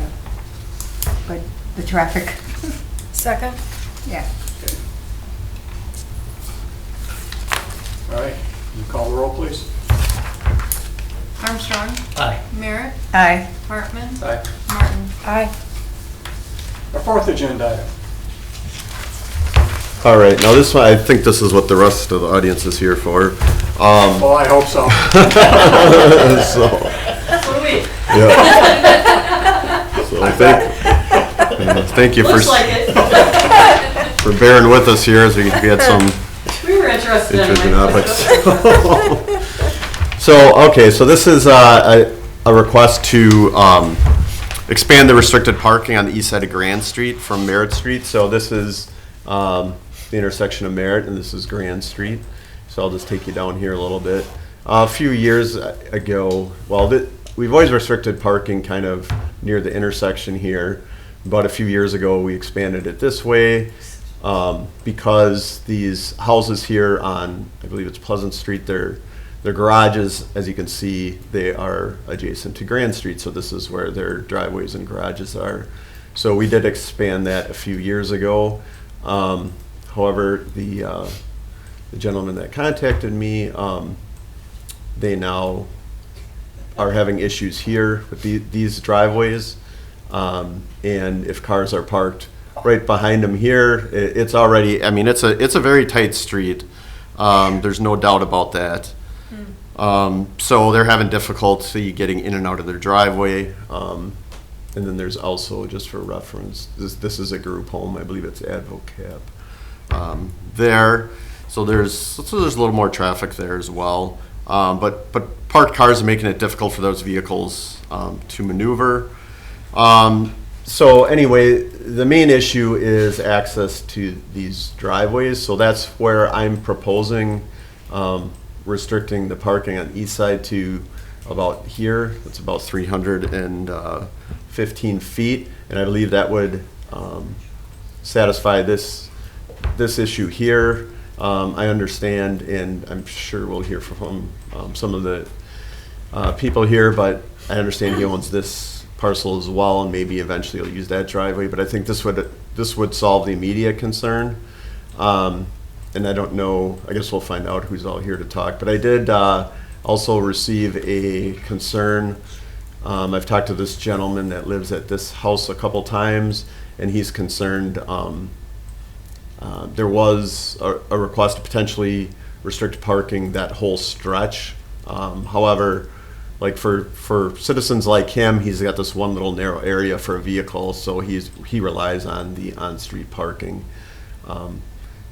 the traffic. Second? Yeah. Okay. All right, you call the roll, please. Armstrong. Aye. Merritt. Aye. Hartman. Aye. Martin. Aye. Our fourth agenda item. All right, now this one, I think this is what the rest of the audience is here for. Well, I hope so. So, So do we. yeah. So thank you Looks like it. for bearing with us here as we had some We were interested in interesting it. topics. So this is a request to expand the restricted parking on the east side of Grand Street from Merritt Street. So this is the intersection of Merritt, and this is Grand Street. So I'll just take you down here a little bit. A few years ago, we've always restricted parking kind of near the intersection here, About a few years ago, we expanded it this way because these houses here on, I believe it's Pleasant Street, their garages, as you can see, they are adjacent to Grand Street, so this is where their driveways and garages are. So we did expand that a few years ago. However, the gentleman that contacted me, they now are having issues here with these driveways. And if cars are parked right behind them here, it's already, I mean, it's a very tight street. There's no doubt about that. So they're having difficulty getting in and out of their driveway. And then there's also, just for reference, this is a group home, I believe it's Advocap there. So there's a little more traffic there as well. But parked cars are making it difficult for those vehicles to maneuver. So anyway, the main issue is access to these driveways. So that's where I'm proposing restricting the parking on the east side to about here. It's about 315 feet, and I believe that would satisfy this issue here. I understand, and I'm sure we'll hear from some of the people here, but I understand he owns this parcel as well, and maybe eventually he'll use that driveway. But I think this would solve the immediate concern. And I don't know, I guess we'll find out who's all here to talk. But I did also receive a concern. I've talked to this gentleman that lives at this house a couple times, and he's concerned. There was a request to potentially restrict parking that whole stretch. However, like for citizens like him, he's got this one little narrow area for a vehicle, so he relies on the on-street parking.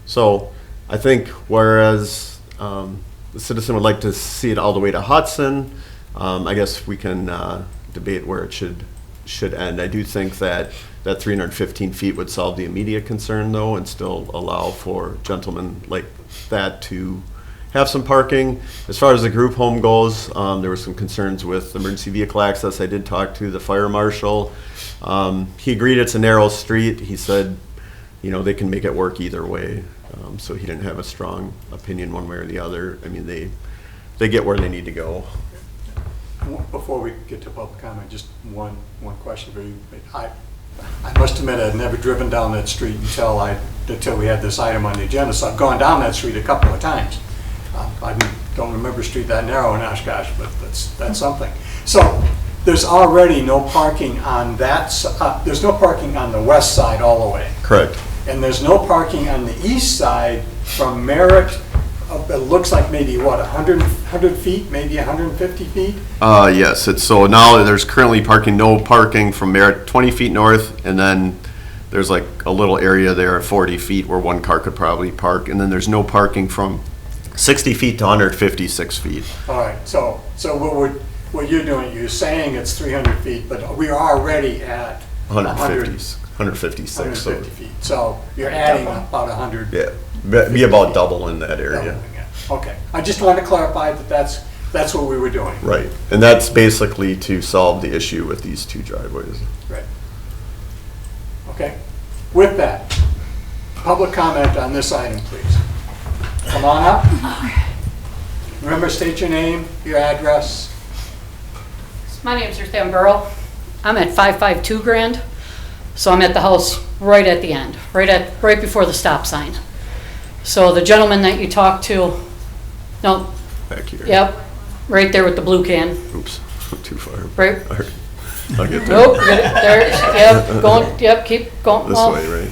So I think whereas the citizen would like to see it all the way to Hudson, I guess we can debate where it should end. I do think that 315 feet would solve the immediate concern, though, and still allow for gentlemen like that to have some parking. As far as the group home goes, there were some concerns with emergency vehicle access. I did talk to the fire marshal. He agreed it's a narrow street. He said, they can make it work either way. So he didn't have a strong opinion one way or the other. I mean, they get where they need to go. Before we get to public comment, just one question for you. I must admit I'd never driven down that street until we had this item on the agenda. So I've gone down that street a couple of times. I don't remember a street that narrow in Oshkosh, but that's something. So there's already no parking on there's no parking on the west side all the way. Correct. And there's no parking on the east side from Merritt, it looks like maybe, 100 feet, maybe 150 feet? Yes, so now there's currently no parking from Merritt 20 feet north, and then there's like a little area there at 40 feet where one car could probably park, and then there's no parking from 60 feet to 156 feet. All right, so what you're doing, you're saying it's 300 feet, but we are already at 156. 150 feet. So you're adding about 100. Yeah, be about double in that area. Okay, I just wanted to clarify that that's what we were doing. Right, and that's basically to solve the issue with these two driveways. Right. Okay, with that, public comment on this item, please. Come on up. Remember, state your name, your address. My name's Ruth Ann Burrow. I'm at 552 Grand, so I'm at the house right at the end, right before the stop sign. So the gentleman that you talked to, no. Back here. Yep, right there with the blue can. Oops, too far. Right. I'll get there. Nope, get it there. Yep, keep going. This way, right?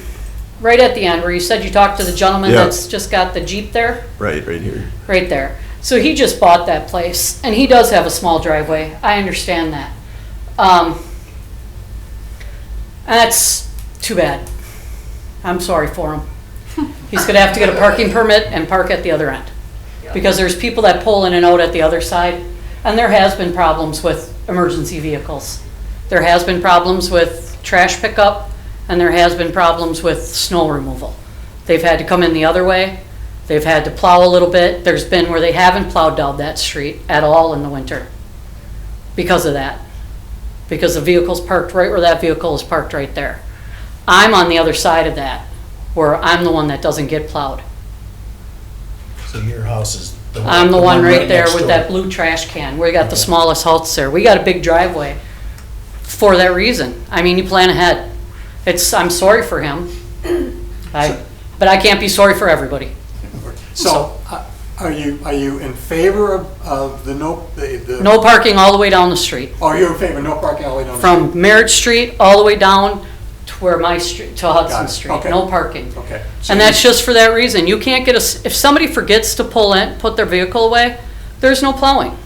Right at the end where you said you talked to the gentleman that's just got the Jeep there. Right here. Right there. So he just bought that place, and he does have a small driveway. I understand that. And that's too bad. I'm sorry for him. He's gonna have to get a parking permit and park at the other end. Because there's people that pull in and out at the other side, and there has been problems with emergency vehicles. There has been problems with trash pickup, and there has been problems with snow removal. They've had to come in the other way. They've had to plow a little bit. There's been where they haven't plowed down that street at all in the winter because of that. Because the vehicle's parked right where that vehicle is parked right there. I'm on the other side of that, where I'm the one that doesn't get plowed. So your house is the one. I'm the one right there next with door. that blue trash can. We got the smallest house there. We got a big driveway for that reason. I mean, you plan ahead. I'm sorry for him. But I can't be sorry for everybody. So, are you in favor of the No parking all the way down the street. Oh, you're in favor of no parking all the way down the street? From Merritt Street all the way down to where my street, to Got Hudson it. Street. Okay. No parking. Okay. So And that's just for that reason. You can't get if somebody forgets to pull in, put their vehicle away, there's no plowing.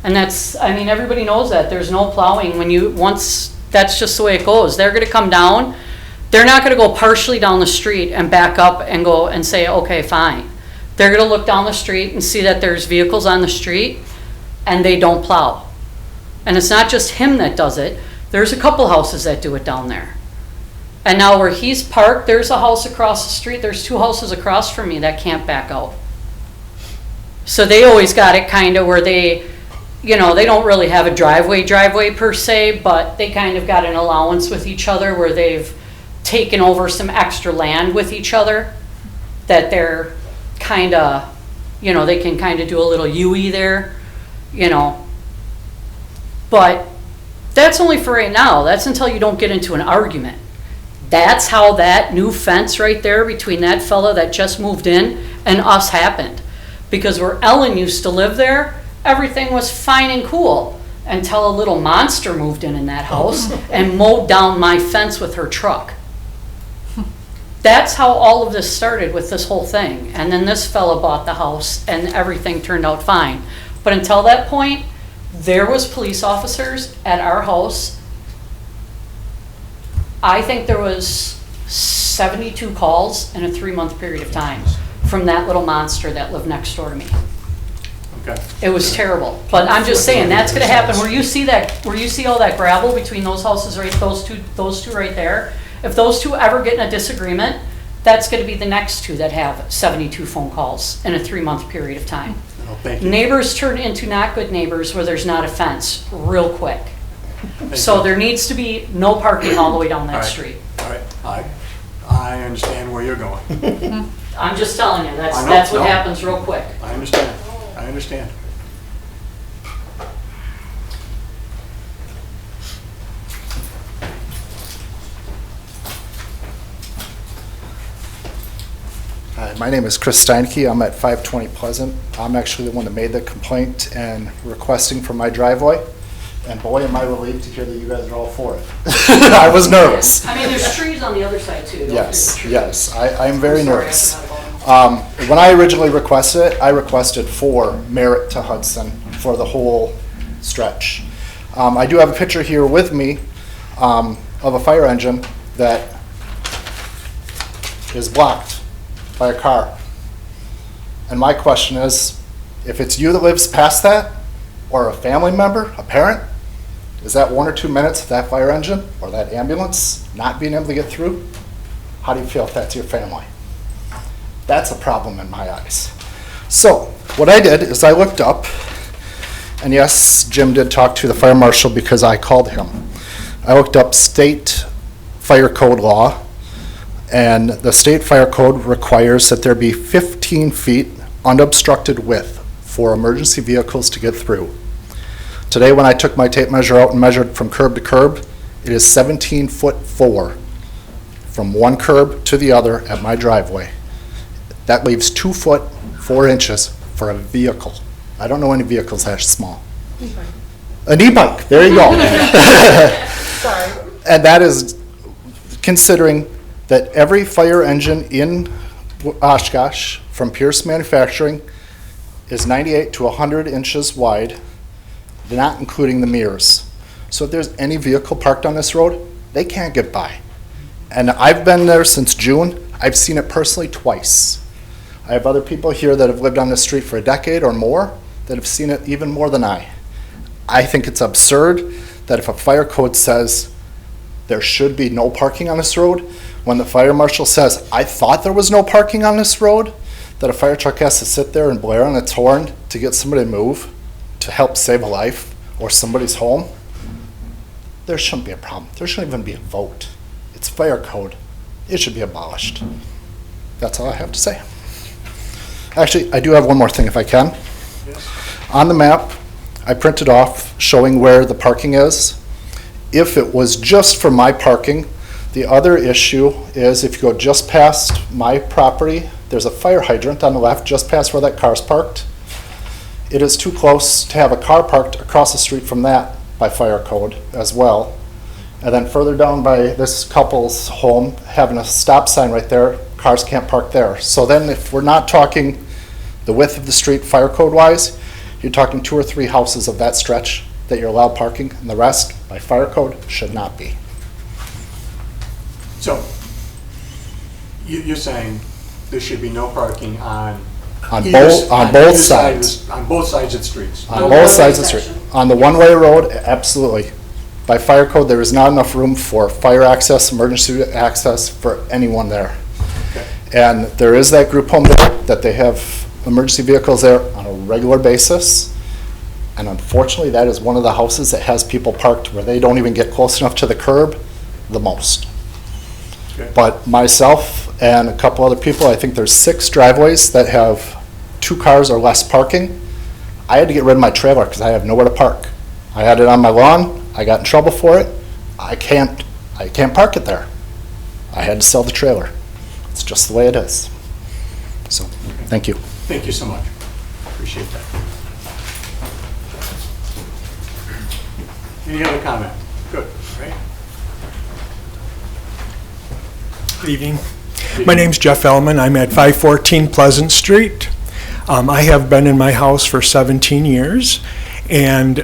And that's, I mean, everybody knows that. There's no plowing that's just the way it goes. They're gonna come down, they're not gonna go partially down the street and back up and go and say, okay, fine. They're gonna look down the street and see that there's vehicles on the street and they don't plow. And it's not just him that does it. There's a couple houses that do it down there. And now where he's parked, there's a house across the street, there's 2 houses across from me that can't back out. So they always got it kinda where they don't really have a driveway per se, but they kind of got an allowance with each other where they've taken over some extra land with each other, that they're kinda, they can kinda do a little UE there, But that's only for right now. That's until you don't get into an argument. That's how that new fence right there between that fella that just moved in and us happened. Because where Ellen used to live there, everything was fine and cool until a little monster moved in that house and mowed down my fence with her truck. That's how all of this started with this whole thing. And then this fella bought the house and everything turned out fine. But until that point, there was police officers at our house. I think there was 72 calls in a 3-month period of time from that little monster that lived next door to me. Okay. It was terrible, but I'm just saying, that's gonna happen, where you see all that gravel between those houses, right, those two right there, if those two ever get in a disagreement, that's gonna be the next 2 that have 72 phone calls in a 3-month period of time. Oh, thank you. Neighbors turn into not good neighbors where there's not a fence real quick. So there needs to be no parking all the way down All that right. street. All right, I understand where you're going. I'm just telling you, I know, that's what no. happens real quick. I understand. Hi, my name is Chris Steinke. I'm at 520 Pleasant. I'm actually the one that made the complaint and requesting for my driveway. And boy, am I relieved to hear that you guys are all for it. I was nervous. I mean, there's trees on the other side too. Don't Yes, forget the trees. yes, I'm very I'm sorry, I nervous. forgot about them. When I originally requested it, I requested for Merritt to Hudson for the whole stretch. I do have a picture here with me of a fire engine that is blocked by a car. And my question is, if it's you that lives past that, or a family member, a parent, is that 1 or 2 minutes of that fire engine or that ambulance not being able to get through? How do you feel if that's your family? That's a problem in my eyes. So what I did is I looked up, and yes, Jim did talk to the fire marshal because I called him. I looked up state fire code law, and the state fire code requires that there be 15 feet unobstructed width for emergency vehicles to get through. Today, when I took my tape measure out and measured from curb to curb, it is 17'4" from one curb to the other at my driveway. That leaves 2'4" for a vehicle. I don't know any vehicles that small. An e-bike, there you go. And that is considering that every fire engine in Oshkosh from Pierce Manufacturing is 98 to 100 inches wide, not including the mirrors. So if there's any vehicle parked on this road, they can't get by. And I've been there since June. I've seen it personally twice. I have other people here that have lived on this street for a decade or more that have seen it even more than I. I think it's absurd that if a fire code says there should be no parking on this road, when the fire marshal says, I thought there was no parking on this road, that a fire truck has to sit there and blare on its horn to get somebody to move to help save a life or somebody's home. there shouldn't be a problem. There shouldn't even be a vote. It's fire code. It should be abolished. That's all I have to say. Actually, I do have one more thing if I can. On the map, I printed off showing where the parking is. If it was just for my parking, the other issue is if you go just past my property, there's a fire hydrant on the left, just past where that car's parked. It is too close to have a car parked across the street from that by fire code as well. And then further down by this couple's home, having a stop sign right there, cars can't park there. So then if we're not talking the width of the street fire code wise, you're talking 2 or 3 houses of that stretch that you're allowed parking, and the rest by fire code should not be. So, you're saying there should be no parking on On either both, s- on either both side of sides. the- On both sides of the streets? On both sides of the street. On the one-way road, absolutely. By fire code, there is not enough room for fire access, emergency access for anyone there. Okay. And there is that group home there, that they have emergency vehicles there on a regular basis. And unfortunately, that is one of the houses that has people parked where they don't even get close enough to the curb the most. Okay. But myself and a couple other people, I think there's 6 driveways that have 2 cars or less parking. I had to get rid of my trailer because I have nowhere to park. I had it on my lawn, I got in trouble for it. I can't park it there. I had to sell the trailer. It's just the way it is. So, thank you. Thank you so much. Appreciate that. Any other comment? Good, right? Good evening. My name's Jeff Ellman. I'm at 514 Pleasant Street. I have been in my house for 17 years, and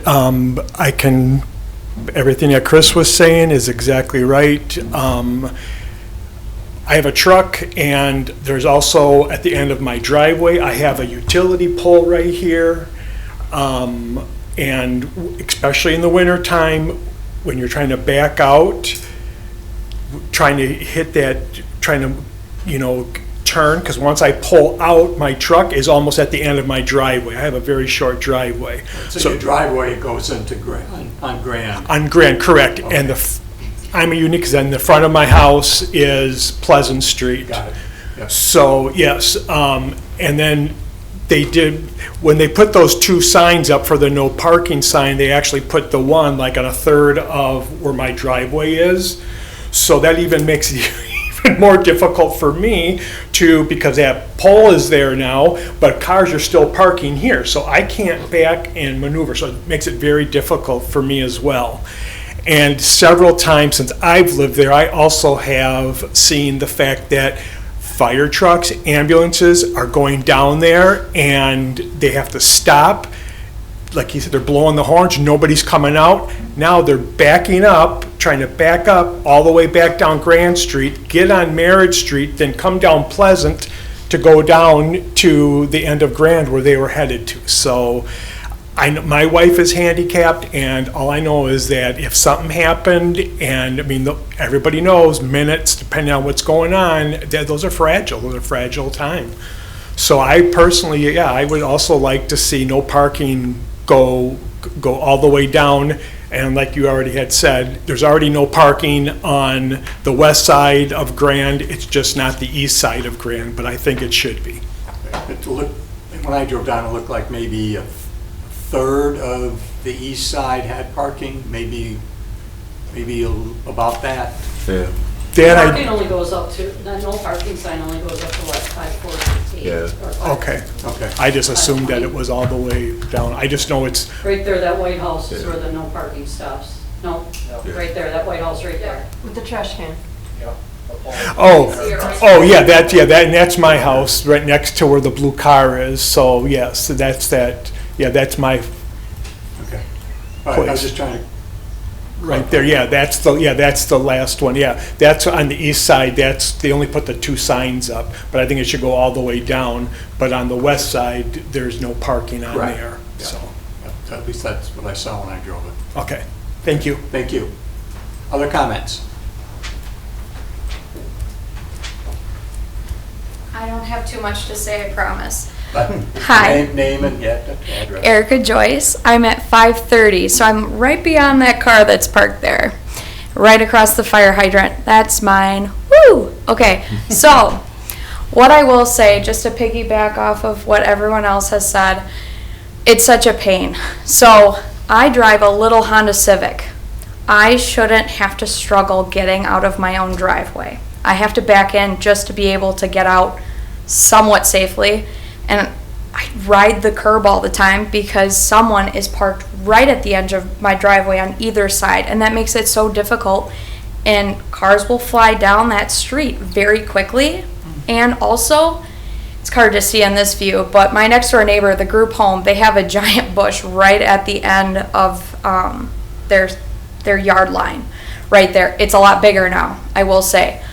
everything that Chris was saying is exactly right. I have a truck, and there's also, at the end of my driveway, I have a utility pole right here. And especially in the wintertime, when you're trying to back out, trying to hit that, trying to, turn, because once I pull out, my truck is almost at the end of my driveway. I have a very short driveway. So your driveway goes into on Grand? On Grand, correct. Okay. And I'm a unique, because then the front of my house is Pleasant Street. Got it. Yes. So, yes, and then when they put those 2 signs up for the no parking sign, they actually put the one like on a third of where my driveway is. So that even makes it even more difficult for me because that pole is there now, but cars are still parking here. So I can't back and maneuver. So it makes it very difficult for me as well. And several times since I've lived there, I also have seen the fact that fire trucks, ambulances are going down there and they have to stop. Like he said, they're blowing the horns, nobody's coming out. Now they're backing up, trying to back up all the way back down Grand Street, get on Merritt Street, then come down Pleasant to go down to the end of Grand where they were headed to. So my wife is handicapped, and all I know is that if something happened, and everybody knows minutes, depending on what's going on, those are fragile. Those are fragile time. So I personally, I would also like to see no parking go all the way down. And like you already had said, there's already no parking on the west side of Grand. It's just not the east side of Grand, but I think it should be. When I drove down, it looked like maybe a third of the east side had parking, maybe about that. Yeah. Parking only goes up to, the no parking sign only goes up to what, 548? Yeah. Or 548. Okay. I just assumed that it was all the way down. I just know it's, Right there, that white house is where the no parking stops. No, right there, that white house right there. With the trash can. that's my house, right next to where the blue car is. So yes, that's my Okay. All right, I was just trying to, right there. That's the last one. Yeah, that's on the east side. They only put the 2 signs up, but I think it should go all the way down. But on the west side, there's no parking on Right. there. Yeah. So, at least that's what I saw when I drove it. okay, thank you. Thank you. Other comments? I don't have too much to say, I promise. But Hi. Name and, yeah, Address. Erica Joyce. I'm at 530, so I'm right beyond that car that's parked there. Right across the fire hydrant. That's mine. Woo! Okay, so what I will say, just to piggyback off of what everyone else has said, it's such a pain. So I drive a little Honda Civic. I shouldn't have to struggle getting out of my own driveway. I have to back in just to be able to get out somewhat safely. And I ride the curb all the time because someone is parked right at the edge of my driveway on either side, and that makes it so difficult. And cars will fly down that street very quickly. And also, it's hard to see in this view, but my next door neighbor, the group home, they have a giant bush right at the end of their yard line, right there. It's a lot bigger now, I will say.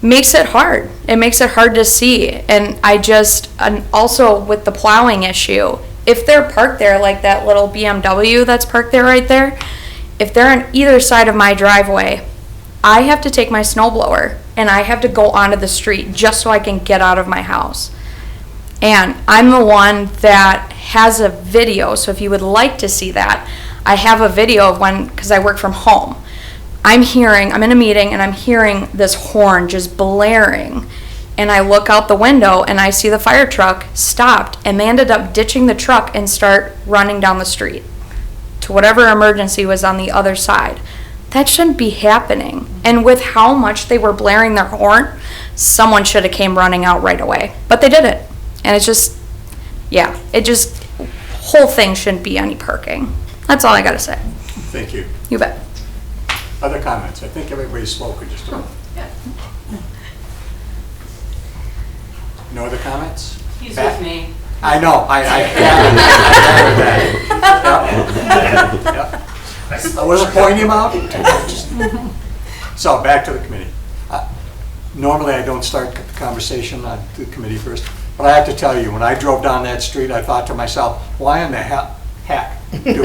Makes it hard. It makes it hard to see. And and also with the plowing issue, if they're parked there like that little BMW that's parked there right there, if they're on either side of my driveway, I have to take my snowblower and I have to go onto the street just so I can get out of my house. And I'm the one that has a video, so if you would like to see that, I have a video of when, because I work from home. I'm in a meeting and I'm hearing this horn just blaring, and I look out the window and I see the fire truck stopped, and they ended up ditching the truck and start running down the street to whatever emergency was on the other side. That shouldn't be happening. And with how much they were blaring their horn, someone should have came running out right away, but they didn't. And it's just, whole thing shouldn't be any parking. That's all I gotta say. Thank you. You bet. Other comments? I think everybody's spoken just a moment. No other comments? He's with me. I know, I gathered that. Yep. I wasn't pointing him out. So, back to the committee. Normally, I don't start the conversation on the committee first, but I have to tell you, when I drove down that street, I thought to myself, why in the heck do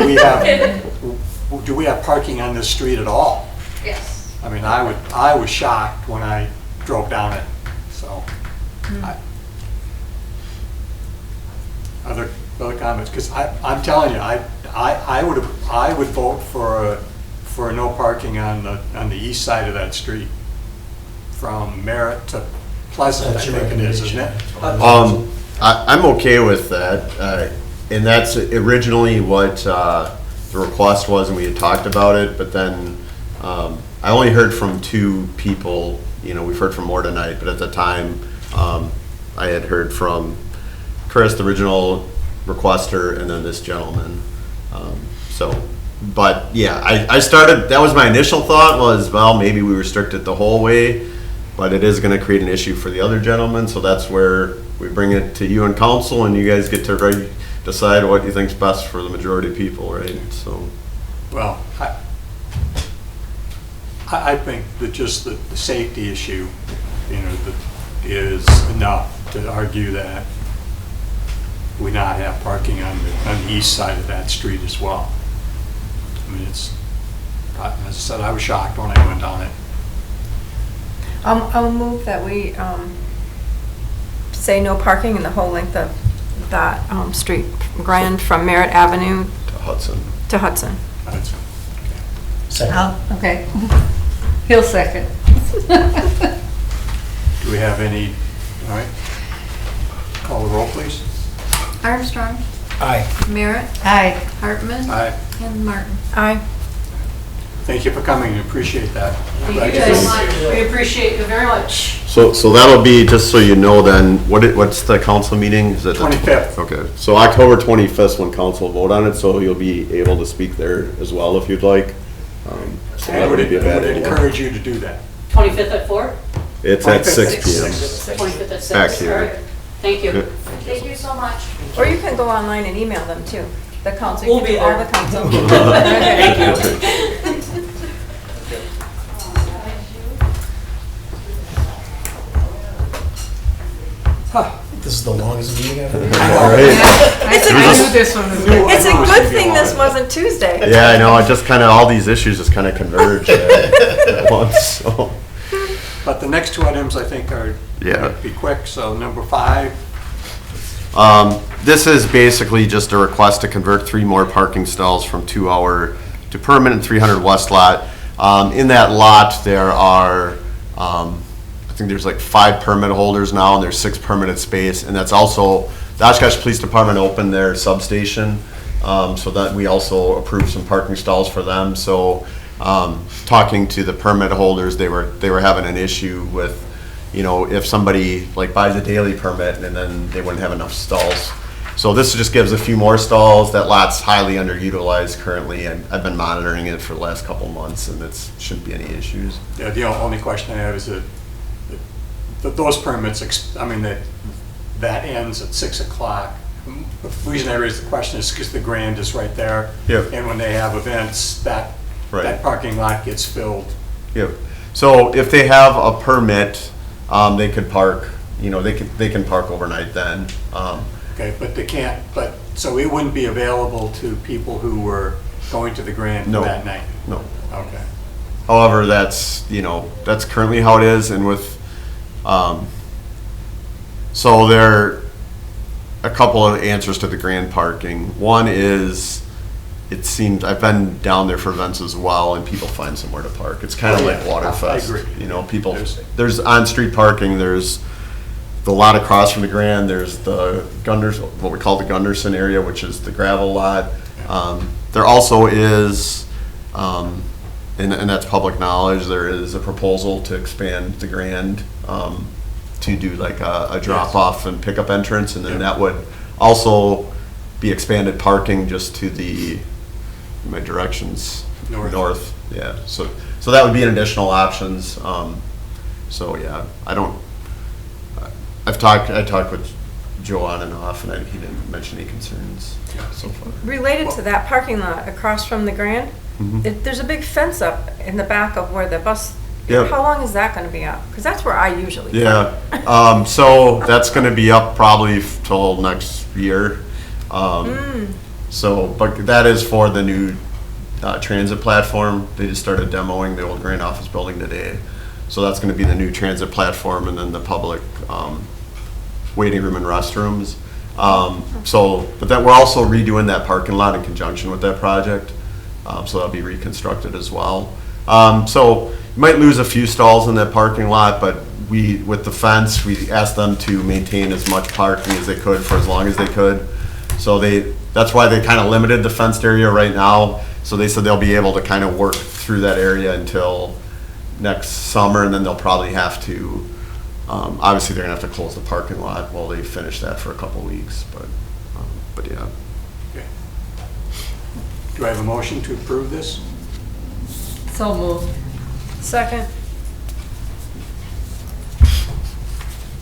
we have parking on this street at all? Yes. I mean, I was shocked when I drove down it, so. Other comments? Because I'm telling you, I would vote for no parking on the east side of that street, from Merritt to Pleasant. That's I your think it is, isn't recommendation. it? I'm okay with that, and that's originally what the request was, and we had talked about it, but then I only heard from two people. We've heard from more tonight, but at the time, I had heard from Chris, the original requester, and then this gentleman. But yeah, I started, that was my initial thought was, well, maybe we restrict it the whole way, but it is gonna create an issue for the other gentleman, so that's where we bring it to you and council, and you guys get to decide what you think's best for the majority of people, right? So. Well, I think that just the safety issue, is enough to argue that we not have parking on the east side of that street as well. I mean, as I said, I was shocked when I went down it. I'll move that we say no parking in the whole length of that street, Grand from Merritt Avenue To Hudson. to Hudson. Second. Okay. He'll second. Do we have any, all right? Call the roll, please. Armstrong, Aye. Merritt, Aye. Hartman, Aye. and Martin. Aye. Thank you for coming, we appreciate that. Thank you guys. We appreciate you very much. So that'll be, just so you know then, what's the council meeting? Is it the 25th. Okay, so October 25th when council vote on it, so you'll be able to speak there as well if you'd like. So I that would wouldn't be a bad idea. encourage you to do that. 25th at 4? It's at 25th. 6 p.m. 25th at 6? Back here. All right. Thank you. Good. Thank you so much. Or you can go online and email them too. The council. We'll you be can do all there. the council. Thank you. This is the longest meeting I've ever All right. It's a good thing this wasn't Tuesday. Yeah, I know, it just kind of, all these issues just kind of converge at once, so. But the next two items, I think, are Yeah. be quick. So number 5, This is basically just a request to convert 3 more parking stalls from 2-hour to permanent 300 West lot. In that lot, there are, I think there's like 5 permit holders now, and there's 6 permanent space, and that's also, the Oshkosh Police Department opened their substation, so that we also approved some parking stalls for them. So, talking to the permit holders, they were having an issue with, you know, if somebody like buys a daily permit and then they wouldn't have enough stalls. So this just gives a few more stalls. That lot's highly underutilized currently, and I've been monitoring it for the last couple months, and it shouldn't be any issues. Yeah, the only question I have is that those permits, I mean, that ends at 6 o'clock. The reason I raised the question is because the Grand is right there. Yep. And when they have events, that parking lot gets filled. Yep. So if they have a permit, they could park, you know, they can park overnight then. Okay, but they can't, so it wouldn't be available to people who were going to the Grand that night? No. Okay. However, that's, you know, that's currently how it is, and with, so there are a couple of answers to the Grand parking. One is, it seems, I've been down there for events as well, and people find somewhere to park. It's kind of like Waterfest. I agree. You know, people, there's on-street parking, there's the lot across from the Grand, there's the Gunders, what we call the Gunderson area, which is the gravel lot. There also is, and that's public knowledge, there is a proposal to expand the Grand to do like a drop-off and pickup entrance, and then that would also be expanded parking just to the, my directions, north. Yeah, so that would be an additional options. So yeah, I talked with Joe on and off, and he didn't mention any concerns so far. Related to that parking lot across from the Grand, there's a big fence up in the back of where the bus, Yep. How long is that gonna be up? Because that's where I usually park. Yeah, so that's gonna be up probably till next year. So, but that is for the new transit platform. They just started demoing the old Grand Office building today. So that's gonna be the new transit platform, and then the public waiting room and restrooms. But then we're also redoing that parking lot in conjunction with that project. So that'll be reconstructed as well. So you might lose a few stalls in that parking lot, but with the fence, we asked them to maintain as much parking as they could for as long as they could. So that's why they kind of limited the fenced area right now. So they said they'll be able to kind of work through that area until next summer, and then they'll probably have to, obviously they're gonna have to close the parking lot while they finish that for a couple weeks, but yeah. Okay. Do I have a motion to approve this? So moved. Second.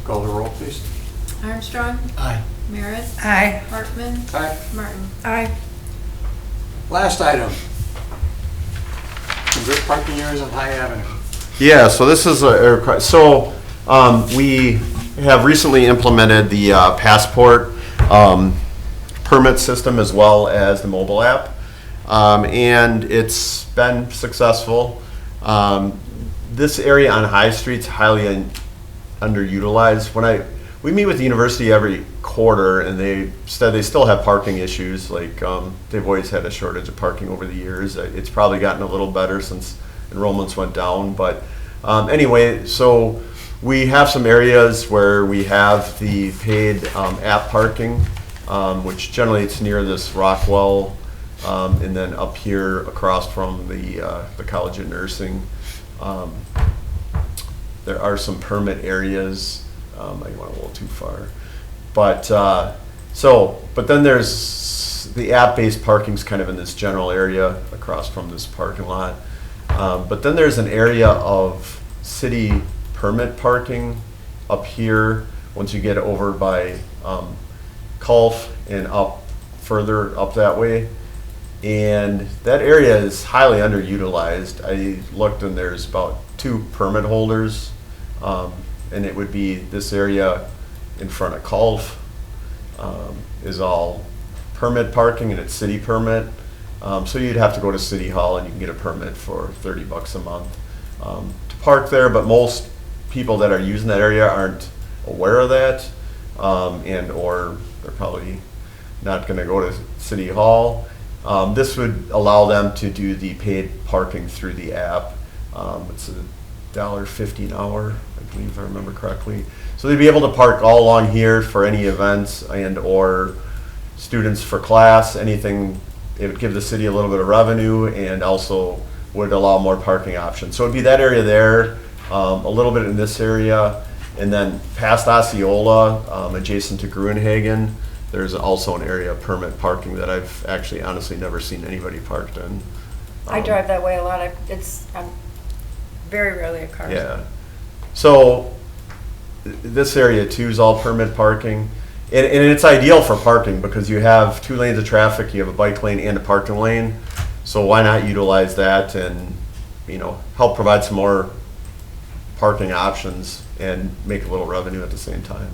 Call the roll, please. Armstrong? Aye. Merritt? Aye. Hartman? Aye. Martin? Aye. Last item. Convert parking areas on High Avenue. Yeah, so this is we have recently implemented the passport permit system as well as the mobile app, and it's been successful. This area on High Street's highly underutilized. We meet with the university every quarter, and they said they still have parking issues. Like they've always had a shortage of parking over the years. It's probably gotten a little better since enrollments went down. But anyway, so we have some areas where we have the paid app parking, which generally it's near this Rockwell, and then up here across from the College of Nursing. There are some permit areas. I went a little too far, but then there's the app-based parking's kind of in this general area across from this parking lot. But then there's an area of city permit parking up here once you get over by Culf and further up that way. And that area is highly underutilized. I looked, and there's about 2 permit holders, and it would be this area in front of Culf is all permit parking, and it's city permit. So you'd have to go to City Hall, and you can get a permit for $30 a month to park there. But most people that are using that area aren't aware of that, and or they're probably not gonna go to City Hall. This would allow them to do the paid parking through the app. It's $1.50 an hour, I believe, if I remember correctly. So they'd be able to park all along here for any events and or students for class, anything. It would give the city a little bit of revenue and also would allow more parking options. So it'd be that area there, a little bit in this area, and then past Osceola, adjacent to Gruenhagen, there's also an area of permit parking that I've actually honestly never seen anybody parked in. I drive that way a lot. I'm very rarely a car. Yeah. So this area too is all permit parking. And it's ideal for parking because you have 2 lanes of traffic, you have a bike lane and a parking lane. So why not utilize that and, help provide some more parking options and make a little revenue at the same time.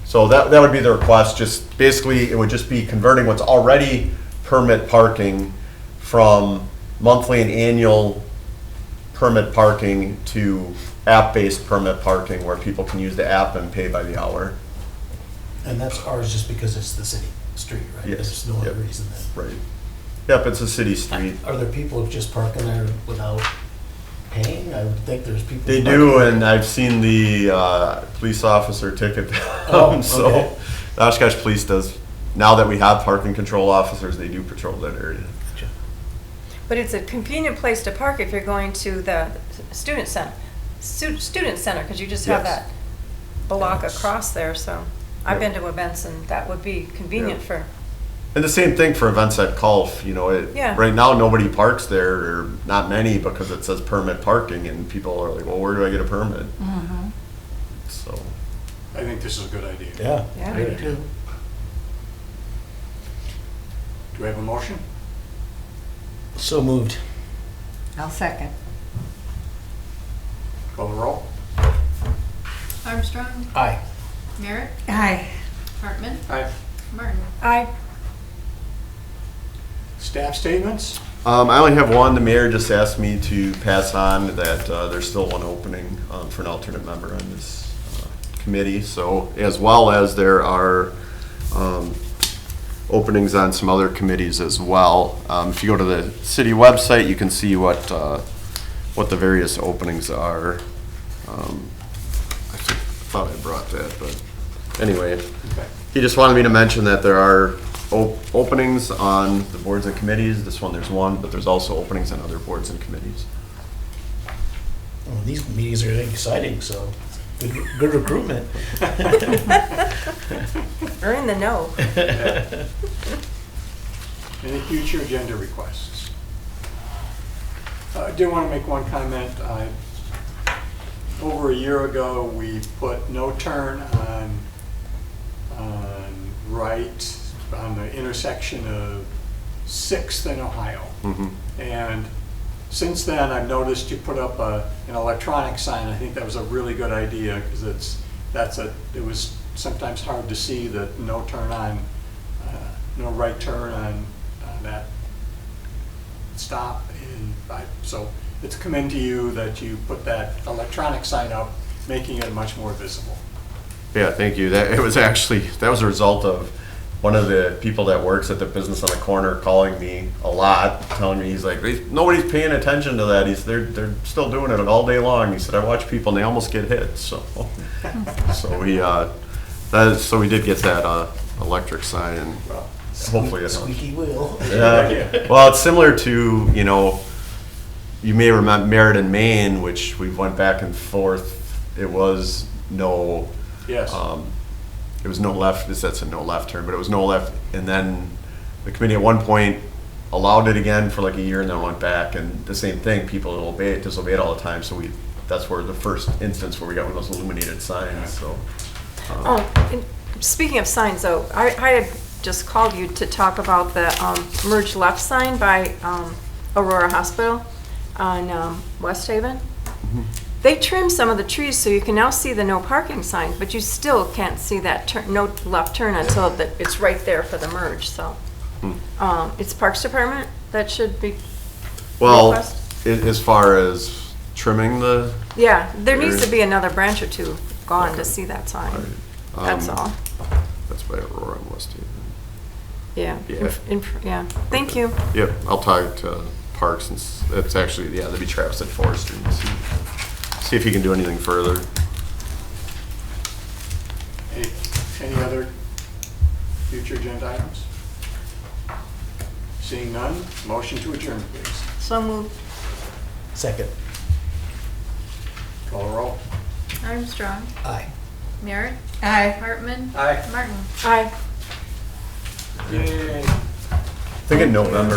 So that would be the request. Just basically, it would just be converting what's already permit parking from monthly and annual permit parking to app-based permit parking where people can use the app and pay by the hour. And that's ours just because it's the city street, right? Yes. There's no other reason that. Right. Yep, it's a city street. Are there people just parking there without paying? I would think there's people. They do, and I've seen the police officer ticket them. Oh, So okay. the Oshkosh Police does, now that we have parking control officers, they do patrol that area. But it's a convenient place to park if you're going to the student center. Student center, because you just have Yes. that block Yes. across there, so I've Yep. been to events and that would be convenient Yep. for, And the same thing for events at Culf, Yeah. right now, nobody parks there, or not many, because it says permit parking, and people are like, well, where do I get a permit? So, I think this is a good idea. Yeah. Yeah. I do too. Do we have a motion? So moved. I'll second. Call the roll. Armstrong, Aye. Merritt, Aye. Hartman, Aye. Martin. I, Staff statements? I only have one. The mayor just asked me to pass on that there's still one opening for an alternate member on this committee. So, as well as there are openings on some other committees as well. If you go to the city website, you can see what the various openings are. I thought I brought that, but anyway, he just wanted me to mention that there are openings on the boards and committees. This one, there's one, but there's also openings on other boards and committees. Well, these meetings are exciting, so good recruitment. are in the know. Any future agenda requests? I did want to make one comment. Over a year ago, we put no turn on right on the intersection of 6th and Ohio. And since then, I've noticed you put up an electronic sign. I think that was a really good idea because it was sometimes hard to see that no turn on, no right turn on that stop. So it's commend to you that you put that electronic sign up, making it much more visible. Yeah, thank you. That was a result of one of the people that works at the business on the corner calling me a lot, telling me, he's like, nobody's paying attention to that. They're still doing it all day long. He said, I watch people and they almost get hit. So we did get that electric sign, and hopefully it helps. Squeaky wheel. Yeah. Well, it's similar to, you may remember Merritt in Maine, which we went back and forth. It was no. Yes. It was no left. That's a no left turn, but it was no left. And then the committee at one point allowed it again for like a year, and then went back. And the same thing. People disobey it all the time. So that's where the first instance where we got one of those illuminated signs. So. And speaking of signs, though, I had just called you to talk about the merge left sign by Aurora Hospital on West Haven. They trimmed some of the trees so you can now see the no parking sign, but you still can't see that no left turn until it's right there for the merge. So it's Parks Department that should be. Well, request. as far as trimming the. Yeah, there needs to be another branch or two gone to see that sign. That's all. That's by Aurora and West Haven. Yeah. Yeah. Yeah. Thank you. Yep, I'll talk to Parks, and it's actually, yeah, that'd be Travis at Forestry, and see if he can do anything further. Any other future agenda items? Seeing none, motion to adjourn, please. So moved. Second. Call the roll. Armstrong. Aye. Merritt. Aye. Hartman. Aye. Martin. Aye. Yay. I think in November,